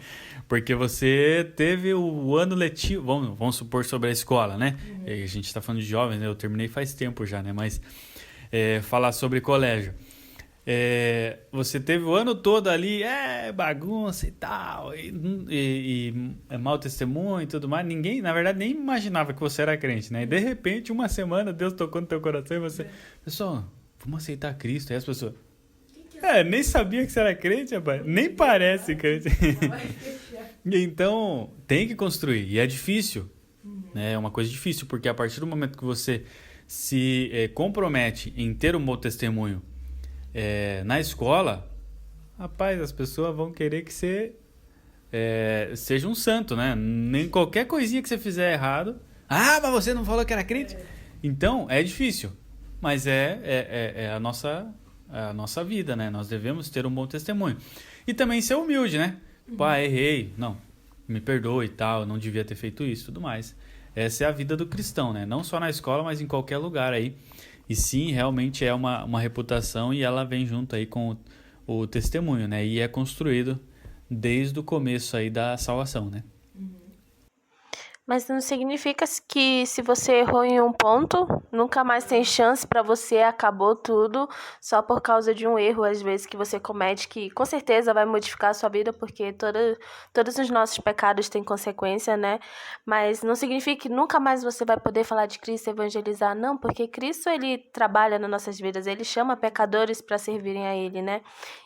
porque você teve o ano letivo, vamos supor, sobre a escola, né? E a gente está falando de jovens, né? Eu terminei faz tempo já, né? Mas falar sobre colégio. Você teve o ano todo ali, bagunça e tal, e mau testemunho e tudo mais. Ninguém, na verdade, nem imaginava que você era crente, né? E de repente, uma semana, Deus tocou no teu coração e você... Pessoal, vamos aceitar Cristo. Aí as pessoas... nem sabia que você era crente, rapaz. Nem parece crente. Então, tem que construir. E é difícil, né? É uma coisa difícil, porque a partir do momento que você se compromete em ter um bom testemunho, na escola, rapaz, as pessoas vão querer que você seja um santo, né? Nem qualquer coisinha que você fizer errado. Ah, mas você não falou que era crente? Então, é difícil. Mas é a nossa vida, né? Nós devemos ter um bom testemunho. E também ser humilde, né? Pá, errei. Não, me perdoe e tal, não devia ter feito isso, tudo mais. Essa é a vida do cristão, né? Não só na escola, mas em qualquer lugar aí. E sim, realmente é uma reputação e ela vem junto aí com o testemunho, né? E é construído desde o começo aí da salvação, né? Mas não significa que se você errou em um ponto, nunca mais tem chance para você, acabou tudo, só por causa de um erro, às vezes, que você comete, que com certeza vai modificar a sua vida, porque todos os nossos pecados têm consequência, né? Mas não significa que nunca mais você vai poder falar de Cristo, evangelizar, não, porque Cristo, ele trabalha nas nossas vidas, ele chama pecadores para servirem a ele, né?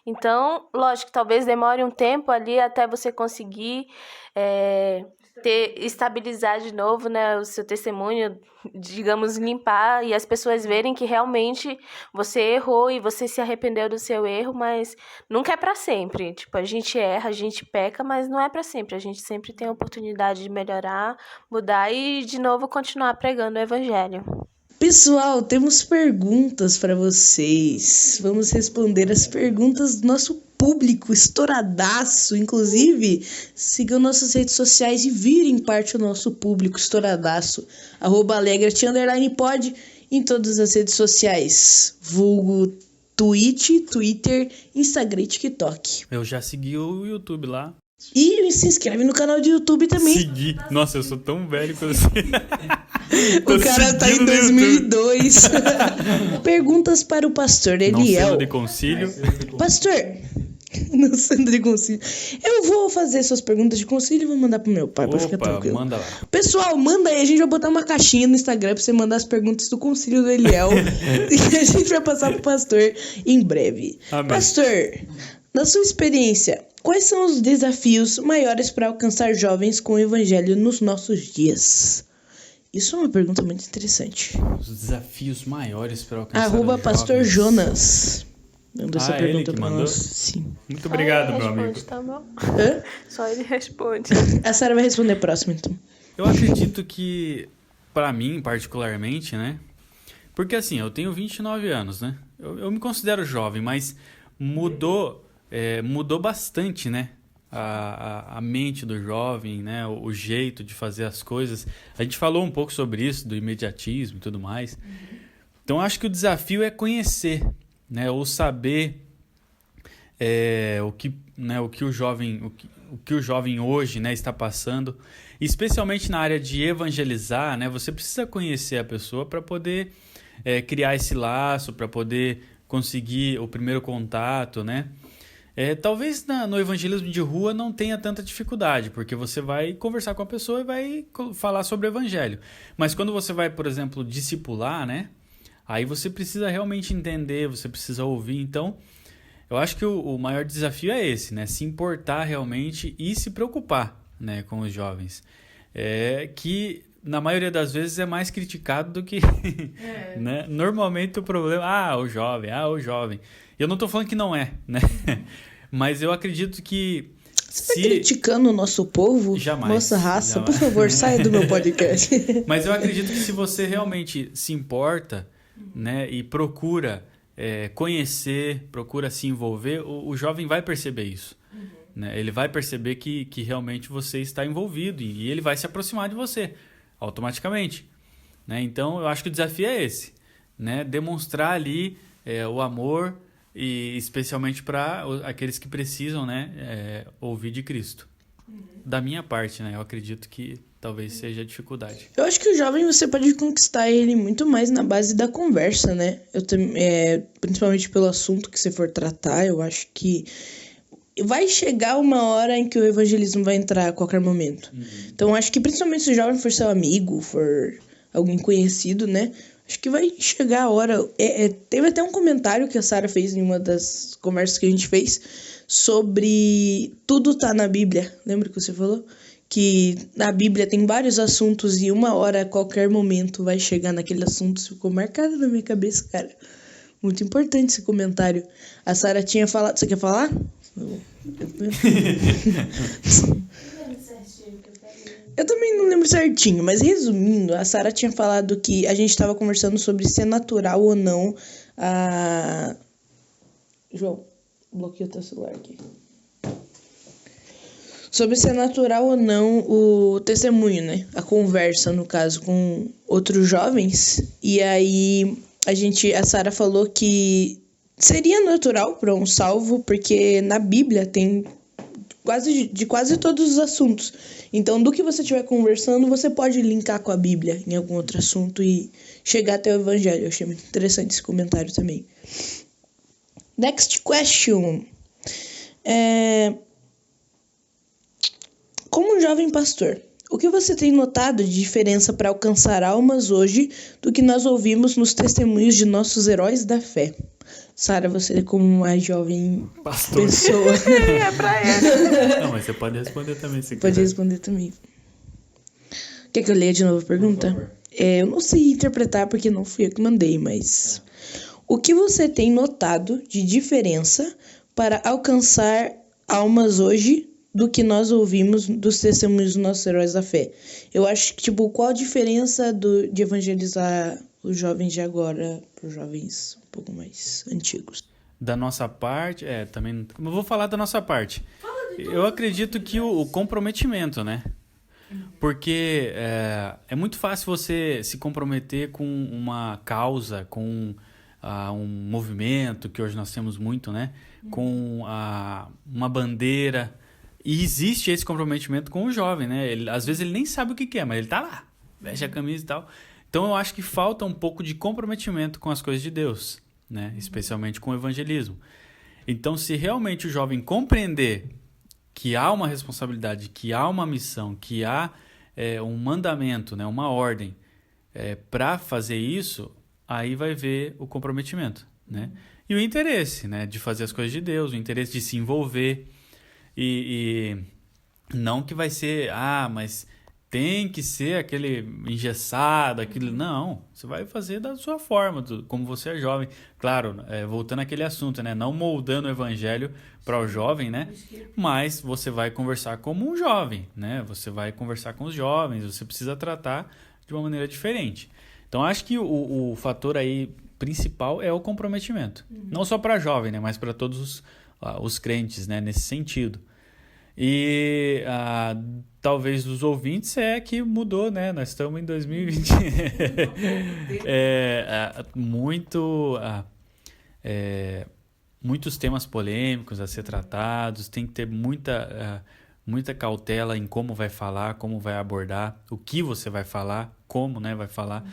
Então, lógico, talvez demore um tempo ali até você conseguir estabilizar de novo, né, o seu testemunho, digamos, limpar e as pessoas verem que realmente você errou e você se arrependeu do seu erro, mas nunca é para sempre. Tipo, a gente erra, a gente peca, mas não é para sempre. A gente sempre tem a oportunidade de melhorar, mudar e, de novo, continuar pregando o evangelho. Pessoal, temos perguntas para vocês. Vamos responder as perguntas do nosso público estouradaço. Inclusive, sigam nossas redes sociais e virem parte do nosso público estouradaço. @alegrete_pod em todas as redes sociais. Vulgo Twitch, Twitter, Instagram e TikTok. Eu já segui o YouTube lá. E se inscreve no canal do YouTube também. Segui. Nossa, eu sou tão velho que eu sei. O cara tá em 2002. Perguntas para o pastor Eliel. Não sendo de concílio. Pastor, não sendo de concílio. Eu vou fazer suas perguntas de concílio e vou mandar pro meu pai pra ficar tranquilo. Manda lá. Pessoal, manda aí. A gente vai botar uma caixinha no Instagram pra você mandar as perguntas do concílio do Eliel. E a gente vai passar pro pastor em breve. Amém. Pastor, na sua experiência, quais são os desafios maiores para alcançar jovens com o evangelho nos nossos dias? Isso é uma pergunta muito interessante. Os desafios maiores para alcançar @pastor Jonas. Mandou essa ele pergunta que pra mandou? nós. Sim. Muito obrigado, meu amigo. Tá bom? Hã? Só ele responde. A Sara vai responder próximo, então. Eu acredito que, para mim, particularmente, né? Porque assim, eu tenho 29 anos, né? Eu me considero jovem, mas mudou bastante, né? A mente do jovem, né? O jeito de fazer as coisas. A gente falou um pouco sobre isso, do imediatismo e tudo mais. Então, acho que o desafio é conhecer, né? Ou saber o que o jovem hoje, né, está passando, especialmente na área de evangelizar, né, você precisa conhecer a pessoa para poder criar esse laço, para poder conseguir o primeiro contato, né? Talvez no evangelismo de rua não tenha tanta dificuldade, porque você vai conversar com a pessoa e vai falar sobre o evangelho. Mas quando você vai, por exemplo, discipular, né? Aí você precisa realmente entender, você precisa ouvir. Então, eu acho que o maior desafio é esse, né? Se importar realmente e se preocupar, né, com os jovens. Que na maioria das vezes é mais criticado do que... né? Normalmente o problema... o jovem. Eu não estou falando que não é, né? Mas eu acredito que... Você está criticando o nosso povo? Jamais. Nossa raça, jamais. Por favor, saia do meu podcast. Mas eu acredito que se você realmente se importa, né, e procura conhecer, procura se envolver, o jovem vai perceber isso. Né? Ele vai perceber que realmente você está envolvido e ele vai se aproximar de você automaticamente. Né? Então, eu acho que o desafio é esse, né? Demonstrar ali o amor, e especialmente para aqueles que precisam, né, ouvir de Cristo. Da minha parte, né, eu acredito que talvez seja a dificuldade. Eu acho que o jovem você pode conquistar ele muito mais na base da conversa, né? Principalmente pelo assunto que você for tratar, eu acho que vai chegar uma hora em que o evangelismo vai entrar a qualquer momento. Então, eu acho que principalmente se o jovem for seu amigo, for alguém conhecido, né? Acho que vai chegar a hora. Teve até um comentário que a Sara fez em uma das conversas que a gente fez sobre tudo tá na Bíblia. Lembra que você falou? Que na Bíblia tem vários assuntos e uma hora, a qualquer momento, vai chegar naquele assunto. Isso ficou marcado na minha cabeça, cara. Muito importante esse comentário. A Sara tinha falado... Você quer falar? Eu também não lembro certinho, mas resumindo, a Sara tinha falado que a gente estava conversando sobre se é natural ou não a... João, bloqueia o teu celular aqui. Sobre se é natural ou não o testemunho, né? A conversa, no caso, com outros jovens. E aí, a Sara falou que seria natural para um salvo, porque na Bíblia tem quase todos os assuntos. Então, do que você estiver conversando, você pode linkar com a Bíblia em algum outro assunto e chegar até o Evangelho. Eu achei muito interessante esse comentário também. Next question. Como um jovem pastor, o que você tem notado de diferença para alcançar almas hoje do que nós ouvimos nos testemunhos de nossos heróis da fé? Sara, você como uma jovem pastor. Pessoa. É pra ele. Não, mas você pode responder também, se Pode quiser. responder também. Quer que eu leia de novo a pergunta? Eu não sei interpretar porque não fui eu que mandei, mas... O que você tem notado de diferença para alcançar almas hoje do que nós ouvimos dos testemunhos dos nossos heróis da fé? Eu acho que, qual a diferença de evangelizar os jovens de agora para os jovens um pouco mais antigos? Da nossa parte, também... Eu vou falar da nossa parte. Eu acredito que o comprometimento, né? Porque é muito fácil você se comprometer com uma causa, com um movimento, que hoje nós temos muito, né? Com uma bandeira. E existe esse comprometimento com o jovem, né? Às vezes ele nem sabe o que é, mas ele tá lá, veste a camisa e tal. Então eu acho que falta um pouco de comprometimento com as coisas de Deus, né? Especialmente com o evangelismo. Então, se realmente o jovem compreender que há uma responsabilidade, que há uma missão, que há um mandamento, né? Uma ordem para fazer isso, aí vai ver o comprometimento, né? E o interesse, né? De fazer as coisas de Deus, o interesse de se envolver. E não que vai ser, mas tem que ser aquele engessado, aquilo. Não, você vai fazer da sua forma, como você é jovem. Claro, voltando àquele assunto, né? Não moldando o evangelho para o jovem, né? Mas você vai conversar como um jovem, né? Você vai conversar com os jovens, você precisa tratar de uma maneira diferente. Então, acho que o fator aí principal é o comprometimento. Não só para jovem, né? Mas para todos os crentes, né? Nesse sentido. E talvez os ouvintes que mudou, né? Nós estamos em 2020. Muito muitos temas polêmicos a ser tratados, tem que ter muita cautela em como vai falar, como vai abordar, o que você vai falar, como, né, vai falar.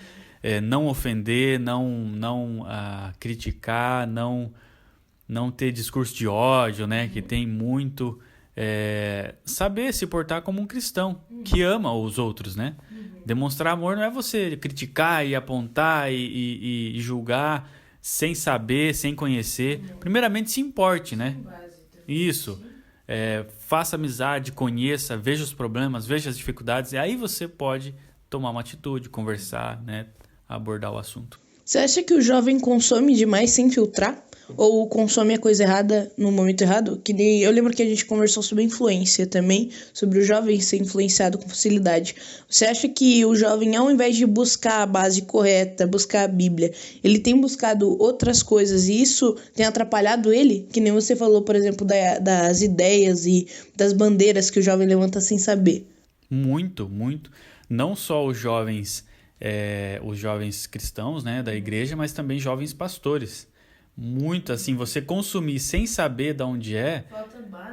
Não ofender, não criticar, não ter discurso de ódio, né, que tem muito. Saber se portar como um cristão que ama os outros, né? Demonstrar amor não é você criticar e apontar e julgar sem saber, sem conhecer. Primeiramente, se importe, né? Isso. Faça amizade, conheça, veja os problemas, veja as dificuldades, e aí você pode tomar uma atitude, conversar, né? Abordar o assunto. Você acha que o jovem consome demais sem filtrar? Ou consome a coisa errada no momento errado? Que nem eu lembro que a gente conversou sobre influência também, sobre o jovem ser influenciado com facilidade. Você acha que o jovem, ao invés de buscar a base correta, buscar a Bíblia, ele tem buscado outras coisas e isso tem atrapalhado ele? Que nem você falou, por exemplo, das ideias e das bandeiras que o jovem levanta sem saber. Muito, muito. Não só os jovens cristãos, né, da igreja, mas também jovens pastores. Muito assim, você consumir sem saber de onde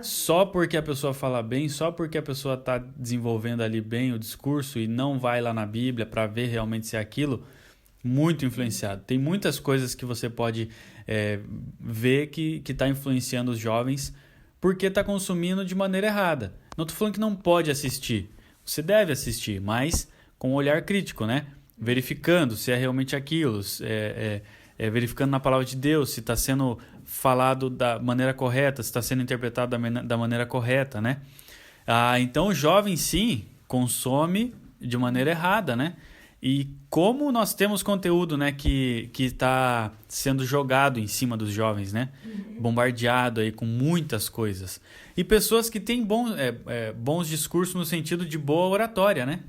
só porque a pessoa fala bem, só porque a pessoa está desenvolvendo ali bem o discurso e não vai lá na Bíblia para ver realmente se é aquilo, muito influenciado. Tem muitas coisas que você pode ver que está influenciando os jovens porque está consumindo de maneira errada. Não estou falando que não pode assistir, você deve assistir, mas com um olhar crítico, né? Verificando se é realmente aquilo, verificando na palavra de Deus se está sendo falado da maneira correta, se está sendo interpretado da maneira correta, né? Então o jovem sim consome de maneira errada, né? E como nós temos conteúdo, né, que está sendo jogado em cima dos jovens, né? Bombardeado aí com muitas coisas. E pessoas que têm bons discursos no sentido de boa oratória, né?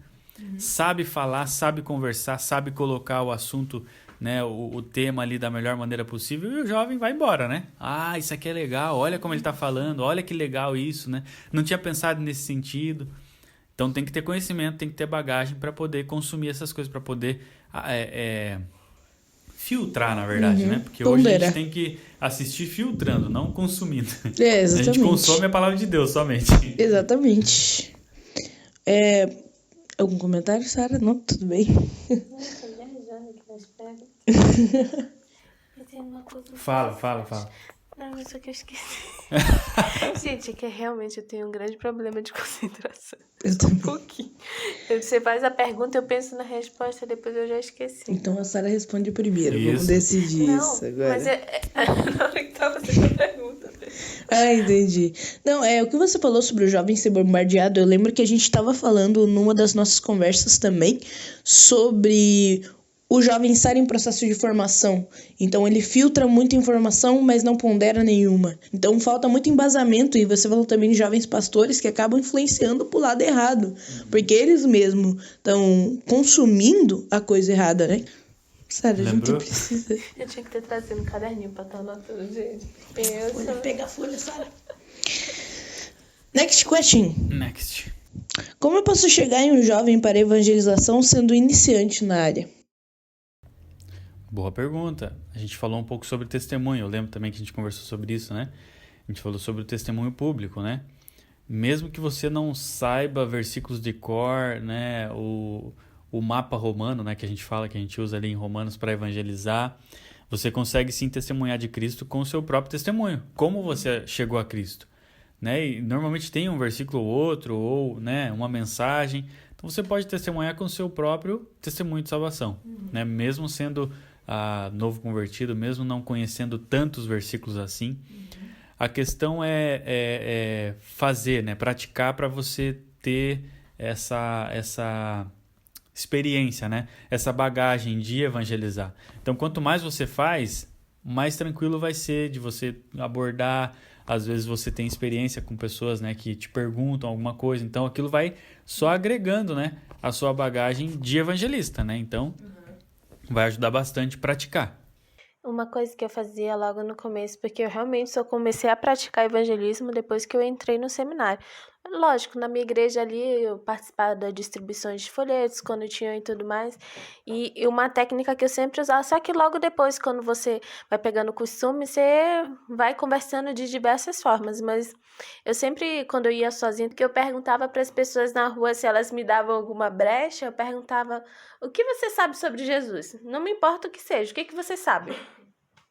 Sabe falar, sabe conversar, sabe colocar o assunto, né, o tema ali da melhor maneira possível, e o jovem vai embora, né? Isso aqui é legal, olha como ele está falando, olha que legal isso, né? Não tinha pensado nesse sentido. Então tem que ter conhecimento, tem que ter bagagem para poder consumir essas coisas, para poder filtrar, na verdade, né? Porque hoje a gente tem que assistir filtrando, não consumindo. Exatamente. A gente consome a palavra de Deus somente. Exatamente. Algum comentário, Sara? Não? Tudo bem? Fala. Não, mas só que eu esqueci. Gente, é que realmente eu tenho um grande problema de concentração. Eu também. Um pouquinho. Você faz a pergunta, eu penso na resposta, depois eu já esqueci. Então a Sara responde primeiro. Isso. Vamos decidir Não, isso agora. Mas na hora que tava fazendo a pergunta. Entendi. Não, o que você falou sobre o jovem ser bombardeado, eu lembro que a gente estava falando numa das nossas conversas também sobre o jovem estar em processo de formação. Então ele filtra muita informação, mas não pondera nenhuma. Então falta muito embasamento, e você falou também de jovens pastores que acabam influenciando pro lado errado, porque eles mesmos estão consumindo a coisa errada, né? Sério, a gente precisa... Eu tinha que ter trazido um caderninho pra estar anotando, gente. Pega a folha, Sara. Next question. Next. Como eu posso chegar em um jovem para evangelização sendo iniciante na área? Boa pergunta. A gente falou um pouco sobre testemunho. Eu lembro também que a gente conversou sobre isso, né? A gente falou sobre o testemunho público, né? Mesmo que você não saiba versículos de cor, né? O mapa romano, né? Que a gente fala, que a gente usa ali em Romanos para evangelizar. Você consegue sim testemunhar de Cristo com o seu próprio testemunho. Como você chegou a Cristo, né? E normalmente tem um versículo ou outro, ou, né, uma mensagem. Então você pode testemunhar com o seu próprio testemunho de salvação, né? Mesmo sendo novo convertido, mesmo não conhecendo tantos versículos assim. A questão é fazer, né? Praticar para você ter essa experiência, né? Essa bagagem de evangelizar. Então, quanto mais você faz, mais tranquilo vai ser de você abordar. Às vezes você tem experiência com pessoas, né, que te perguntam alguma coisa. Então, aquilo vai só agregando, né, a sua bagagem de evangelista, né? Então, vai ajudar bastante a praticar. Uma coisa que eu fazia logo no começo, porque eu realmente só comecei a praticar evangelismo depois que eu entrei no seminário. Lógico, na minha igreja ali eu participava da distribuição de folhetos quando tinha e tudo mais. E uma técnica que eu sempre usava, só que logo depois, quando você vai pegando o costume, você vai conversando de diversas formas. Mas eu sempre, quando eu ia sozinha, que eu perguntava para as pessoas na rua se elas me davam alguma brecha, eu perguntava: o que você sabe sobre Jesus? Não me importa o que seja, o que você sabe?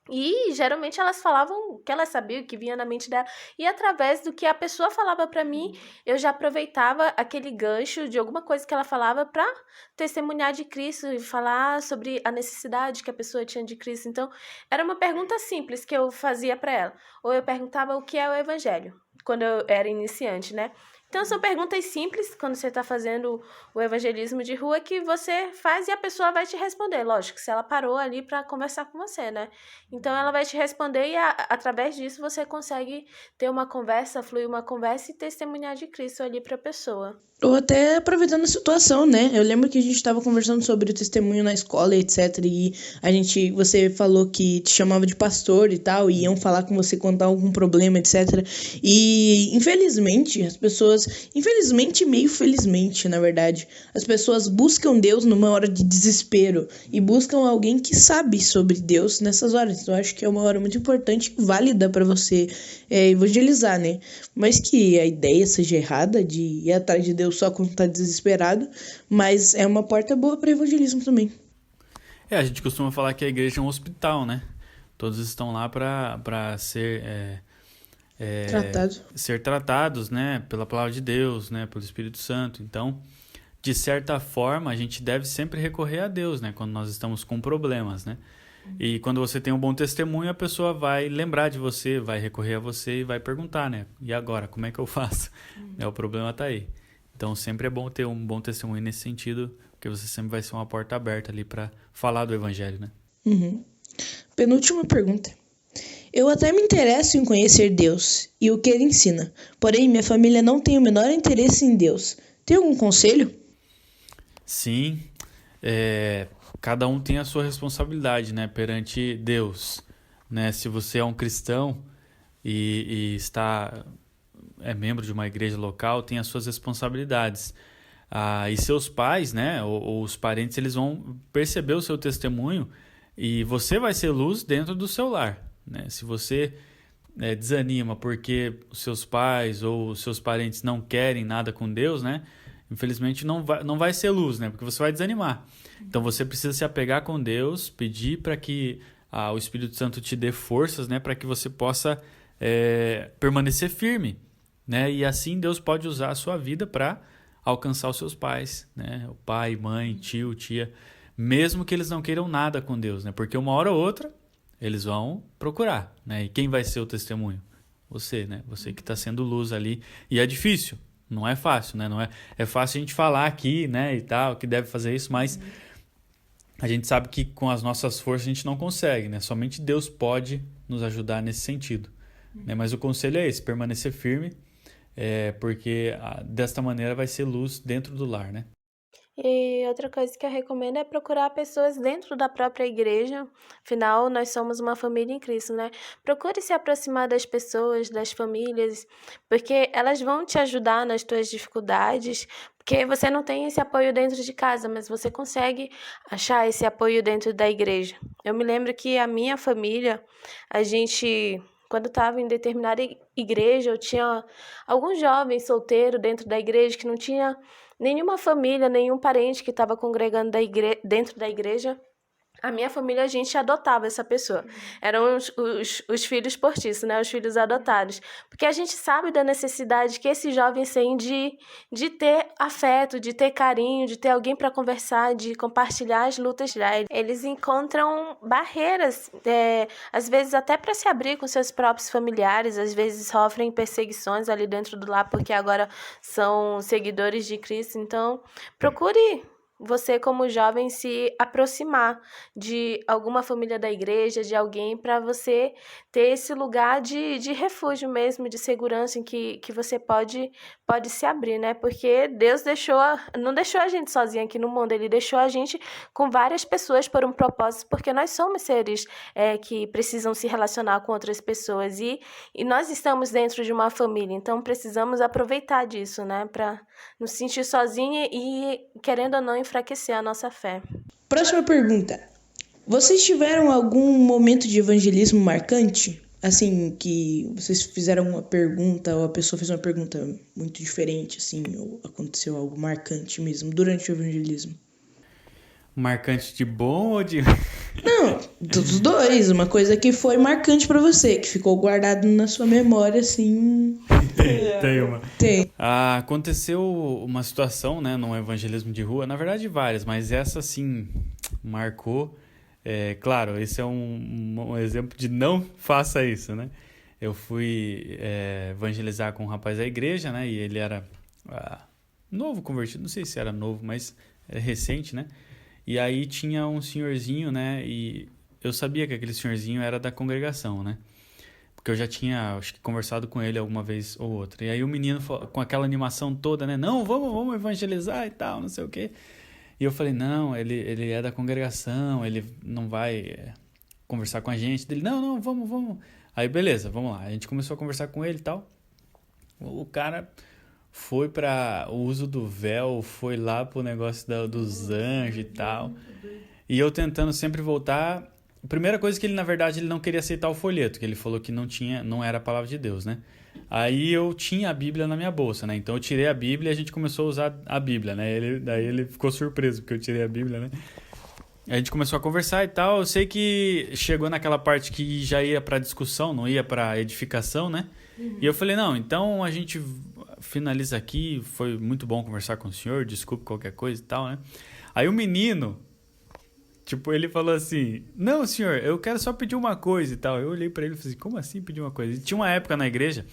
E geralmente elas falavam o que elas sabiam, o que vinha na mente dela. E através do que a pessoa falava pra mim, eu já aproveitava aquele gancho de alguma coisa que ela falava pra testemunhar de Cristo e falar sobre a necessidade que a pessoa tinha de Cristo. Então, era uma pergunta simples que eu fazia pra ela. Ou eu perguntava o que é o evangelho, quando eu era iniciante, né? Então, são perguntas simples quando você está fazendo o evangelismo de rua que você faz e a pessoa vai te responder. Lógico, se ela parou ali para conversar com você, né? Então, ela vai te responder e através disso você consegue ter uma conversa, fluir uma conversa e testemunhar de Cristo ali para a pessoa. Ou até aproveitando a situação, né? Eu lembro que a gente estava conversando sobre o testemunho na escola, etc. E você falou que te chamava de pastor e tal, e iam falar com você, contar algum problema, etc. E infelizmente, infelizmente, meio felizmente, na verdade, as pessoas buscam Deus numa hora de desespero e buscam alguém que sabe sobre Deus nessas horas. Então, eu acho que é uma hora muito importante e válida para você evangelizar, né? Mas que a ideia seja errada de ir atrás de Deus só quando tá desesperado, mas é uma porta boa para evangelismo também. A gente costuma falar que a igreja é um hospital, né? Todos estão lá para ser tratados, né? Pela palavra de Deus, né? Pelo Espírito Santo. Então, de certa forma, a gente deve sempre recorrer a Deus, né? Quando nós estamos com problemas, né? E quando você tem um bom testemunho, a pessoa vai lembrar de você, vai recorrer a você e vai perguntar, né? E agora, como é que eu faço? O problema tá aí. Então, sempre é bom ter um bom testemunho nesse sentido, porque você sempre vai ser uma porta aberta ali para falar do evangelho, né? Penúltima pergunta. Eu até me interesso em conhecer Deus e o que Ele ensina, porém minha família não tem o menor interesse em Deus. Tem algum conselho? Sim, cada um tem a sua responsabilidade, né, perante Deus, né? Se você é um cristão e é membro de uma igreja local, tem as suas responsabilidades. E seus pais, né, ou os parentes, eles vão perceber o seu testemunho e você vai ser luz dentro do seu lar, né? Se você desanima porque os seus pais ou os seus parentes não querem nada com Deus, né, infelizmente não vai ser luz, né, porque você vai desanimar. Então você precisa se apegar com Deus, pedir para que o Espírito Santo te dê forças, né, para que você possa permanecer firme, né? E assim Deus pode usar a sua vida para alcançar os seus pais, né? O pai, mãe, tio, tia, mesmo que eles não queiram nada com Deus, né? Porque uma hora ou outra eles vão procurar, né? E quem vai ser o testemunho? Você, né? Você que está sendo luz ali. E é difícil, não é fácil, né? Não é fácil a gente falar aqui, né? E tal, que deve fazer isso, mas a gente sabe que com as nossas forças a gente não consegue, né? Somente Deus pode nos ajudar nesse sentido, né? Mas o conselho é esse: permanecer firme, porque desta maneira vai ser luz dentro do lar, né? E outra coisa que eu recomendo é procurar pessoas dentro da própria igreja. Afinal, nós somos uma família em Cristo, né? Procure se aproximar das pessoas, das famílias, porque elas vão te ajudar nas tuas dificuldades, porque você não tem esse apoio dentro de casa, mas você consegue achar esse apoio dentro da igreja. Eu me lembro que a minha família, quando estava em determinada igreja, eu tinha alguns jovens solteiros dentro da igreja que não tinha nenhuma família, nenhum parente que estava congregando dentro da igreja. A minha família, a gente adotava essa pessoa. Eram os filhos postiços, né? Os filhos adotados. Porque a gente sabe da necessidade que esses jovens têm de ter afeto, de ter carinho, de ter alguém para conversar, de compartilhar as lutas. Eles encontram barreiras, às vezes até para se abrir com seus próprios familiares, às vezes sofrem perseguições ali dentro do lar, porque agora são seguidores de Cristo. Então, procure você como jovem se aproximar de alguma família da igreja, de alguém, para você ter esse lugar de refúgio mesmo, de segurança, em que você pode se abrir, né? Porque Deus não deixou a gente sozinho aqui no mundo, Ele deixou a gente com várias pessoas por um propósito, porque nós somos seres que precisam se relacionar com outras pessoas e nós estamos dentro de uma família, então precisamos aproveitar disso, né? Para nos sentir sozinho e, querendo ou não, enfraquecer a nossa fé. Próxima pergunta. Vocês tiveram algum momento de evangelismo marcante? Assim, que vocês fizeram uma pergunta ou a pessoa fez uma pergunta muito diferente, assim, ou aconteceu algo marcante mesmo durante o evangelismo? Marcante de bom ou de... Não, dos dois. Uma coisa que foi marcante pra você, que ficou guardado na sua memória, assim... Tem uma. Tem. Aconteceu uma situação, né, num evangelismo de rua, na verdade várias, mas essa, assim, marcou. Claro, esse é um exemplo de não faça isso, né? Eu fui evangelizar com um rapaz da igreja, né, e ele era novo convertido, não sei se era novo, mas era recente, né? E aí tinha um senhorzinho, né, e eu sabia que aquele senhorzinho era da congregação, né? Porque eu já tinha, acho que, conversado com ele alguma vez ou outra. E aí o menino, com aquela animação toda, né? Não, vamos evangelizar e tal, não sei o quê. E eu falei, não, ele é da congregação, ele não vai conversar com a gente. Ele, não, vamos. Aí, beleza, vamos lá. A gente começou a conversar com ele e tal. O cara foi para o uso do véu, foi lá pro negócio dos anjos e tal. E eu tentando sempre voltar... A primeira coisa que ele, na verdade, ele não queria aceitar o folheto, que ele falou que não era a palavra de Deus, né? Aí eu tinha a Bíblia na minha bolsa, né? Então eu tirei a Bíblia e a gente começou a usar a Bíblia, né? Daí ele ficou surpreso porque eu tirei a Bíblia, né? A gente começou a conversar e tal. Eu sei que chegou naquela parte que já ia para discussão, não ia para edificação, né? Uhum. E eu falei, não, então a gente finaliza aqui. Foi muito bom conversar com o senhor, desculpe qualquer coisa e tal, né? Aí o menino... Tipo, ele falou assim, não, senhor, eu quero só pedir uma coisa e tal. Eu olhei pra ele e falei assim, como assim pedir uma coisa? E tinha uma época na igreja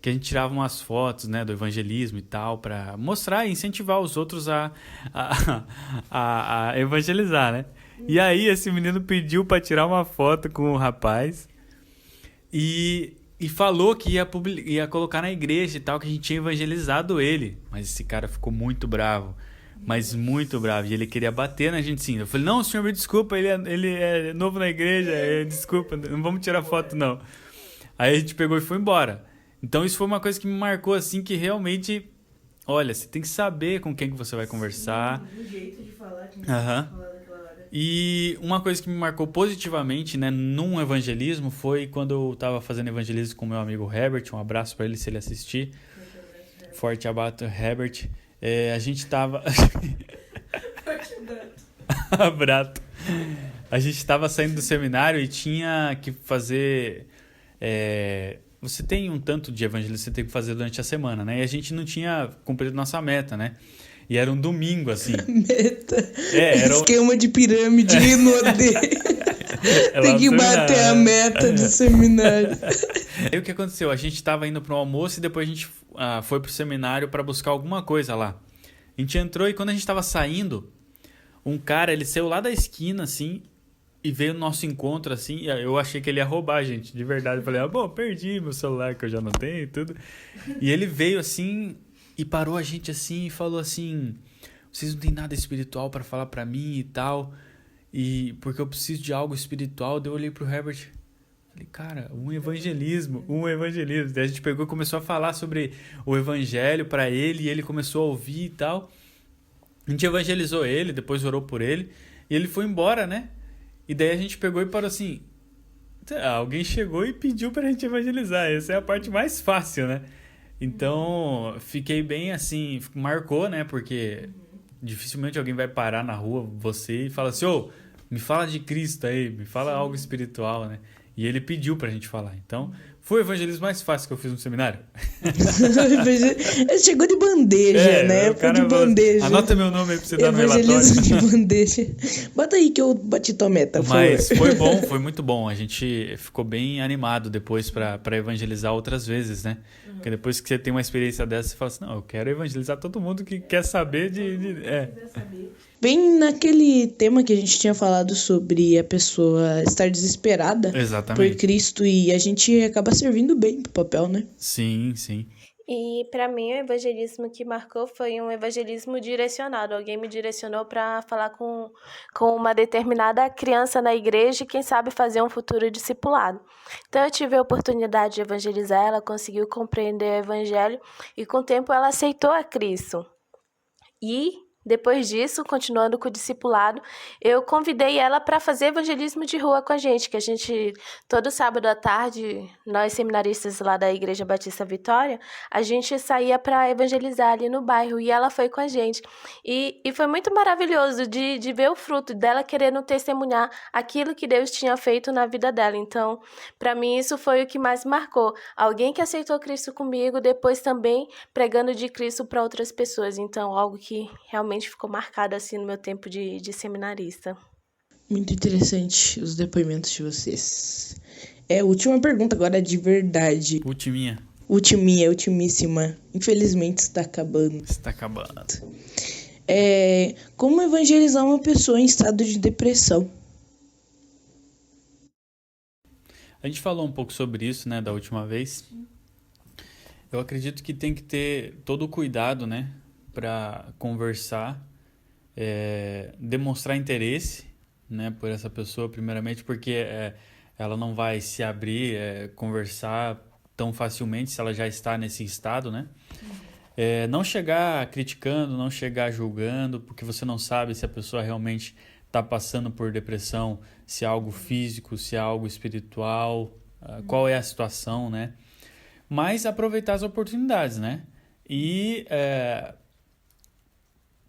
que a gente tirava umas fotos, né, do evangelismo e tal, pra mostrar e incentivar os outros a evangelizar, né? E aí esse menino pediu pra tirar uma foto com o rapaz e falou que ia colocar na igreja e tal, que a gente tinha evangelizado ele. Mas esse cara ficou muito bravo. Mas muito bravo, e ele queria bater na gente sim. Eu falei, não, senhor, me desculpa, ele é novo na igreja, desculpa, não vamos tirar foto não. Aí a gente pegou e foi embora. Então isso foi uma coisa que me marcou assim, que realmente, olha, você tem que saber com quem que você vai conversar. Sim, o jeito de falar, que falar daquela hora. E uma coisa que me marcou positivamente, né, num evangelismo, foi quando eu estava fazendo evangelismo com meu amigo Herbert, um abraço para ele se ele assistir. Forte abraço, Herbert. A gente tava... Brato. A gente tava saindo do seminário e tinha que fazer... Você tem um tanto de evangelismo que você tem que fazer durante a semana, né? E a gente não tinha cumprido nossa meta, né? E era um domingo, assim. Meta. Esquema de pirâmide no Tem que bater a meta de seminário. Aí o que aconteceu? A gente estava indo para um almoço e depois a gente foi pro seminário para buscar alguma coisa lá. A gente entrou e quando a gente estava saindo, um cara, ele saiu lá da esquina, assim, e veio no nosso encontro, assim, e eu achei que ele ia roubar a gente, de verdade. Eu falei, perdi meu celular que eu já não tenho e tudo. E ele veio, assim, e parou a gente, assim, e falou assim, vocês não têm nada espiritual para falar para mim e tal, e porque eu preciso de algo espiritual. Daí eu olhei pro Herbert... Falei, cara, um evangelismo. Daí a gente pegou e começou a falar sobre o evangelho pra ele, e ele começou a ouvir e tal. A gente evangelizou ele, depois orou por ele, e ele foi embora, né? E daí a gente pegou e parou assim, alguém chegou e pediu pra gente evangelizar, essa é a parte mais fácil, né? Então, fiquei bem assim, marcou, né? Porque dificilmente alguém vai parar na rua, você, e fala assim, me fala de Cristo aí, me fala algo espiritual, né? E ele pediu pra gente falar. Então, foi o evangelismo mais fácil que eu fiz no seminário. Chegou de bandeja, né? Foi de bandeja. Anota meu nome aí pra você dar no relatório. Evangelismo de bandeja. Bota aí que eu bati tua meta, por favor. Mas foi bom, foi muito bom. A gente ficou bem animado depois para evangelizar outras vezes, né? Porque depois que você tem uma experiência dessa, você fala assim, não, eu quero evangelizar todo mundo que quer saber Bem naquele tema que a gente tinha falado sobre a pessoa estar desesperada por Cristo, e a gente acaba servindo bem pro papel, né? Sim, sim. E para mim o evangelismo que marcou foi um evangelismo direcionado. Alguém me direcionou para falar com uma determinada criança na igreja e quem sabe fazer um futuro discipulado. Então eu tive a oportunidade de evangelizar, ela conseguiu compreender o evangelho e com o tempo ela aceitou a Cristo. E depois disso, continuando com o discipulado, eu convidei ela para fazer evangelismo de rua com a gente, que a gente, todo sábado à tarde, nós seminaristas lá da Igreja Batista Vitória, a gente saía para evangelizar ali no bairro, e ela foi com a gente. E foi muito maravilhoso de ver o fruto dela querendo testemunhar aquilo que Deus tinha feito na vida dela. Então, para mim, isso foi o que mais marcou. Alguém que aceitou Cristo comigo, depois também pregando de Cristo para outras pessoas. Então, algo que realmente ficou marcado assim no meu tempo de seminarista. Muito interessante os depoimentos de vocês. Última pergunta agora de verdade. Ultimíssima. Infelizmente está acabando. Como evangelizar uma pessoa em estado de depressão? A gente falou um pouco sobre isso, né, da última vez. Eu acredito que tem que ter todo o cuidado, né, para conversar, demonstrar interesse, né, por essa pessoa, primeiramente, porque ela não vai se abrir, conversar tão facilmente se ela já está nesse estado, né? Não chegar criticando, não chegar julgando, porque você não sabe se a pessoa realmente está passando por depressão, se é algo físico, se é algo espiritual, qual é a situação, né? Mas aproveitar as oportunidades, né? E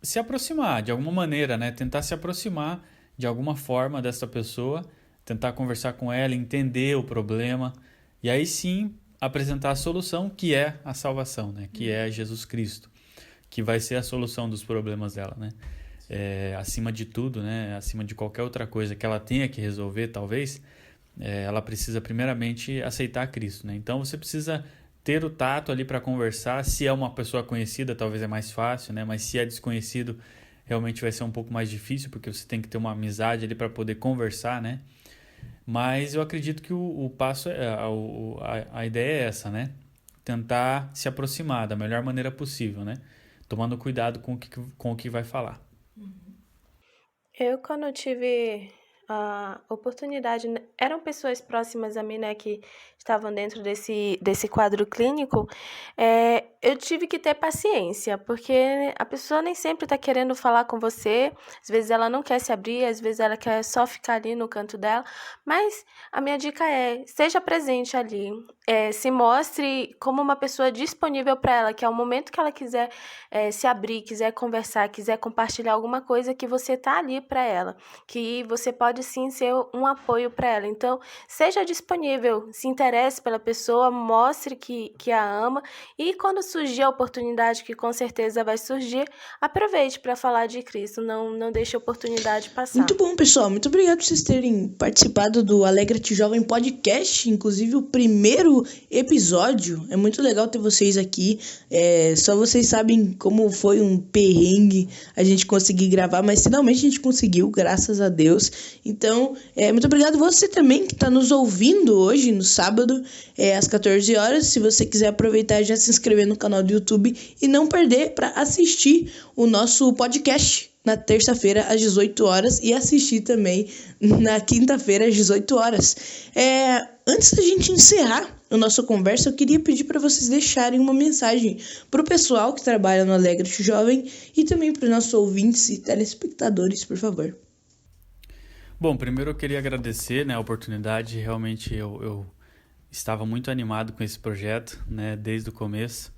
se aproximar de alguma maneira, né? Tentar se aproximar de alguma forma dessa pessoa, tentar conversar com ela, entender o problema e aí sim apresentar a solução, que é a salvação, né? Que é Jesus Cristo, que vai ser a solução dos problemas dela, né? Acima de tudo, né? Acima de qualquer outra coisa que ela tenha que resolver, talvez, ela precisa primeiramente aceitar Cristo, né? Então você precisa ter o tato ali para conversar. Se é uma pessoa conhecida, talvez é mais fácil, né? Mas se é desconhecido, realmente vai ser um pouco mais difícil, porque você tem que ter uma amizade ali para poder conversar, né? Mas eu acredito que o passo, a ideia é essa, né? Tentar se aproximar da melhor maneira possível, né? Tomando cuidado com o que vai falar. Eu, quando tive a oportunidade, eram pessoas próximas a mim, né, que estavam dentro desse quadro clínico, eu tive que ter paciência, porque a pessoa nem sempre está querendo falar com você, às vezes ela não quer se abrir, às vezes ela quer só ficar ali no canto dela, mas a minha dica esteja presente ali, se mostre como uma pessoa disponível para ela, que é o momento que ela quiser se abrir, quiser conversar, quiser compartilhar alguma coisa, que você está ali para ela, que você pode sim ser um apoio para ela. Então, seja disponível, se interesse pela pessoa, mostre que a ama, e quando surgir a oportunidade, que com certeza vai surgir, aproveite para falar de Cristo, não deixe a oportunidade passar. Muito bom, pessoal, muito obrigado por vocês terem participado do Alegra-te Jovem Podcast, inclusive o primeiro episódio. É muito legal ter vocês aqui, só vocês sabem como foi um perrengue a gente conseguir gravar, mas finalmente a gente conseguiu, graças a Deus. Então, muito obrigado você também que está nos ouvindo hoje, no sábado, às 14 horas. Se você quiser aproveitar, já se inscrever no canal do YouTube e não perder para assistir o nosso podcast na terça-feira às 18 horas e assistir também na quinta-feira às 18 horas. Antes da gente encerrar a nossa conversa, eu queria pedir para vocês deixarem uma mensagem para o pessoal que trabalha no Alegra-te Jovem e também para os nossos ouvintes e telespectadores, por favor. Bom, primeiro eu queria agradecer, né, a oportunidade. Realmente eu estava muito animado com esse projeto, né, desde o começo.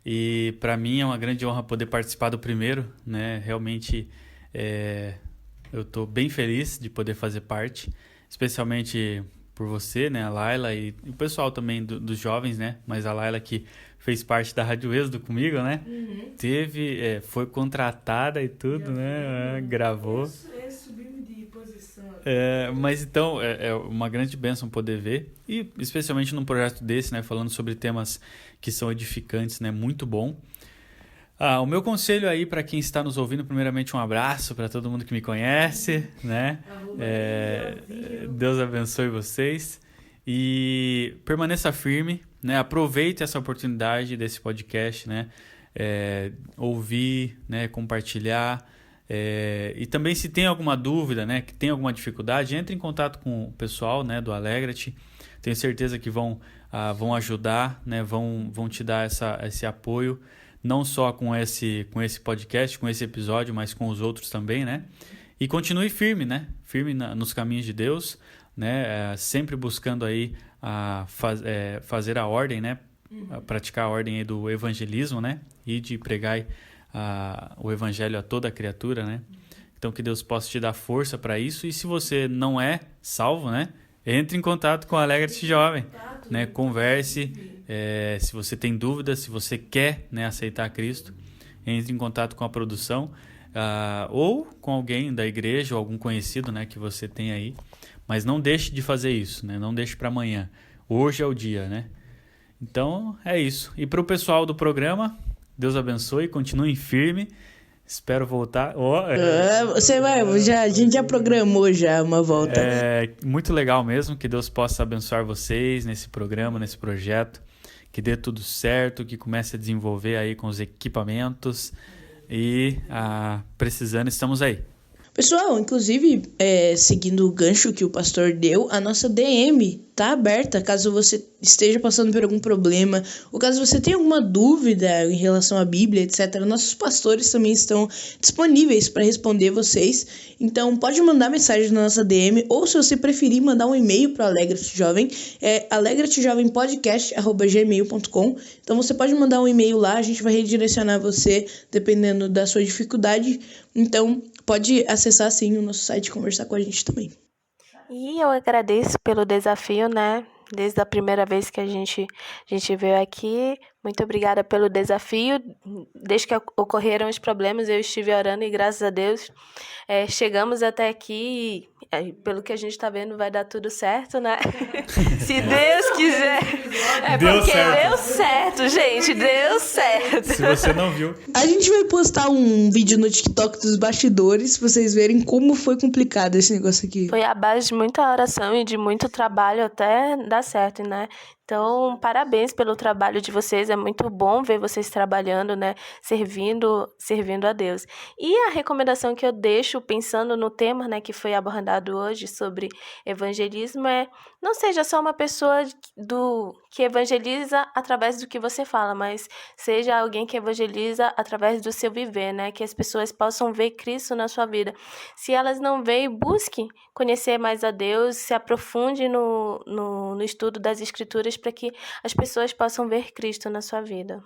E para mim é uma grande honra poder participar do primeiro, né? Realmente eu estou bem feliz de poder fazer parte, especialmente por você, né? A Laila e o pessoal também dos jovens, né? Mas a Laila que fez parte da Rádio Êxodo comigo, né? Foi contratada e tudo, né? Gravou. Subiu de posição. Mas então, é uma grande bênção poder ver. E especialmente num projeto desse, né? Falando sobre temas que são edificantes, né? Muito bom. O meu conselho aí para quem está nos ouvindo, primeiramente um abraço para todo mundo que me conhece, né? Deus abençoe vocês e permaneça firme, né? Aproveite essa oportunidade desse podcast, né? Ouvir, né? Compartilhar e também se tem alguma dúvida, né? Que tem alguma dificuldade, entre em contato com o pessoal, né? Do Alegra-te. Tenho certeza que vão ajudar, né? Vão te dar esse apoio. Não só com esse podcast, com esse episódio, mas com os outros também, né? E continue firme, né? Firme nos caminhos de Deus, né? Sempre buscando aí fazer a ordem, né? Praticar a ordem aí do evangelismo, né? E de pregar o evangelho a toda a criatura, né? Então que Deus possa te dar força para isso. E se você não é salvo, né? Entre em contato com a Alegra-te Jovem, né? Converse. Se você tem dúvidas, se você quer, né, aceitar Cristo, entre em contato com a produção ou com alguém da igreja ou algum conhecido, né, que você tem aí. Mas não deixe de fazer isso, né? Não deixe para amanhã. Hoje é o dia, né? Então é isso. E para o pessoal do programa, Deus abençoe, continuem firme. Espero voltar. A gente já programou já uma volta. Muito legal mesmo. Que Deus possa abençoar vocês nesse programa, nesse projeto. Que dê tudo certo, que comece a desenvolver aí com os equipamentos. E precisando, estamos aí. Pessoal, inclusive, seguindo o gancho que o pastor deu, a nossa DM tá aberta, caso você esteja passando por algum problema, ou caso você tenha alguma dúvida em relação à Bíblia, etc. Nossos pastores também estão disponíveis para responder vocês. Então, pode mandar mensagem na nossa DM, ou se você preferir, mandar um e-mail para o Alegra-te Jovem, alegrateJovemPodcast@gmail.com. Então, você pode mandar um e-mail lá, a gente vai redirecionar você, dependendo da sua dificuldade. Então, pode acessar, sim, o nosso site e conversar com a gente também. E eu agradeço pelo desafio, né? Desde a primeira vez que a gente veio aqui. Muito obrigada pelo desafio. Desde que ocorreram os problemas, eu estive orando e, graças a Deus, chegamos até aqui. Pelo que a gente está vendo, vai dar tudo certo, né? Se Deus quiser. Deu certo, gente. Deu certo. Se você não viu. A gente vai postar um vídeo no TikTok dos bastidores, pra vocês verem como foi complicado esse negócio aqui. Foi à base de muita oração e de muito trabalho até dar certo, né? Então, parabéns pelo trabalho de vocês. É muito bom ver vocês trabalhando, né? Servindo a Deus. E a recomendação que eu deixo, pensando no tema, né, que foi abordado hoje sobre evangelismo, não seja só uma pessoa que evangeliza através do que você fala, mas seja alguém que evangeliza através do seu viver, né? Que as pessoas possam ver Cristo na sua vida. Se elas não veem, busque conhecer mais a Deus, se aprofunde no estudo das Escrituras para que as pessoas possam ver Cristo na sua vida.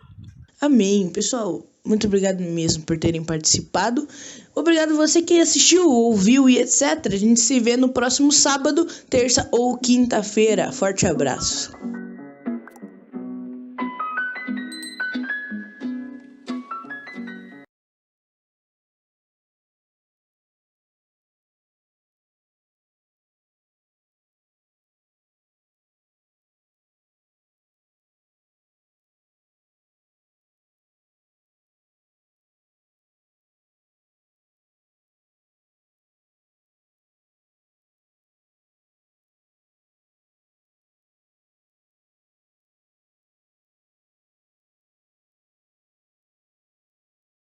Amém. Pessoal, muito obrigado mesmo por terem participado. Obrigado você que assistiu, ouviu e etc. A gente se vê no próximo sábado, terça ou quinta-feira. Forte abraço.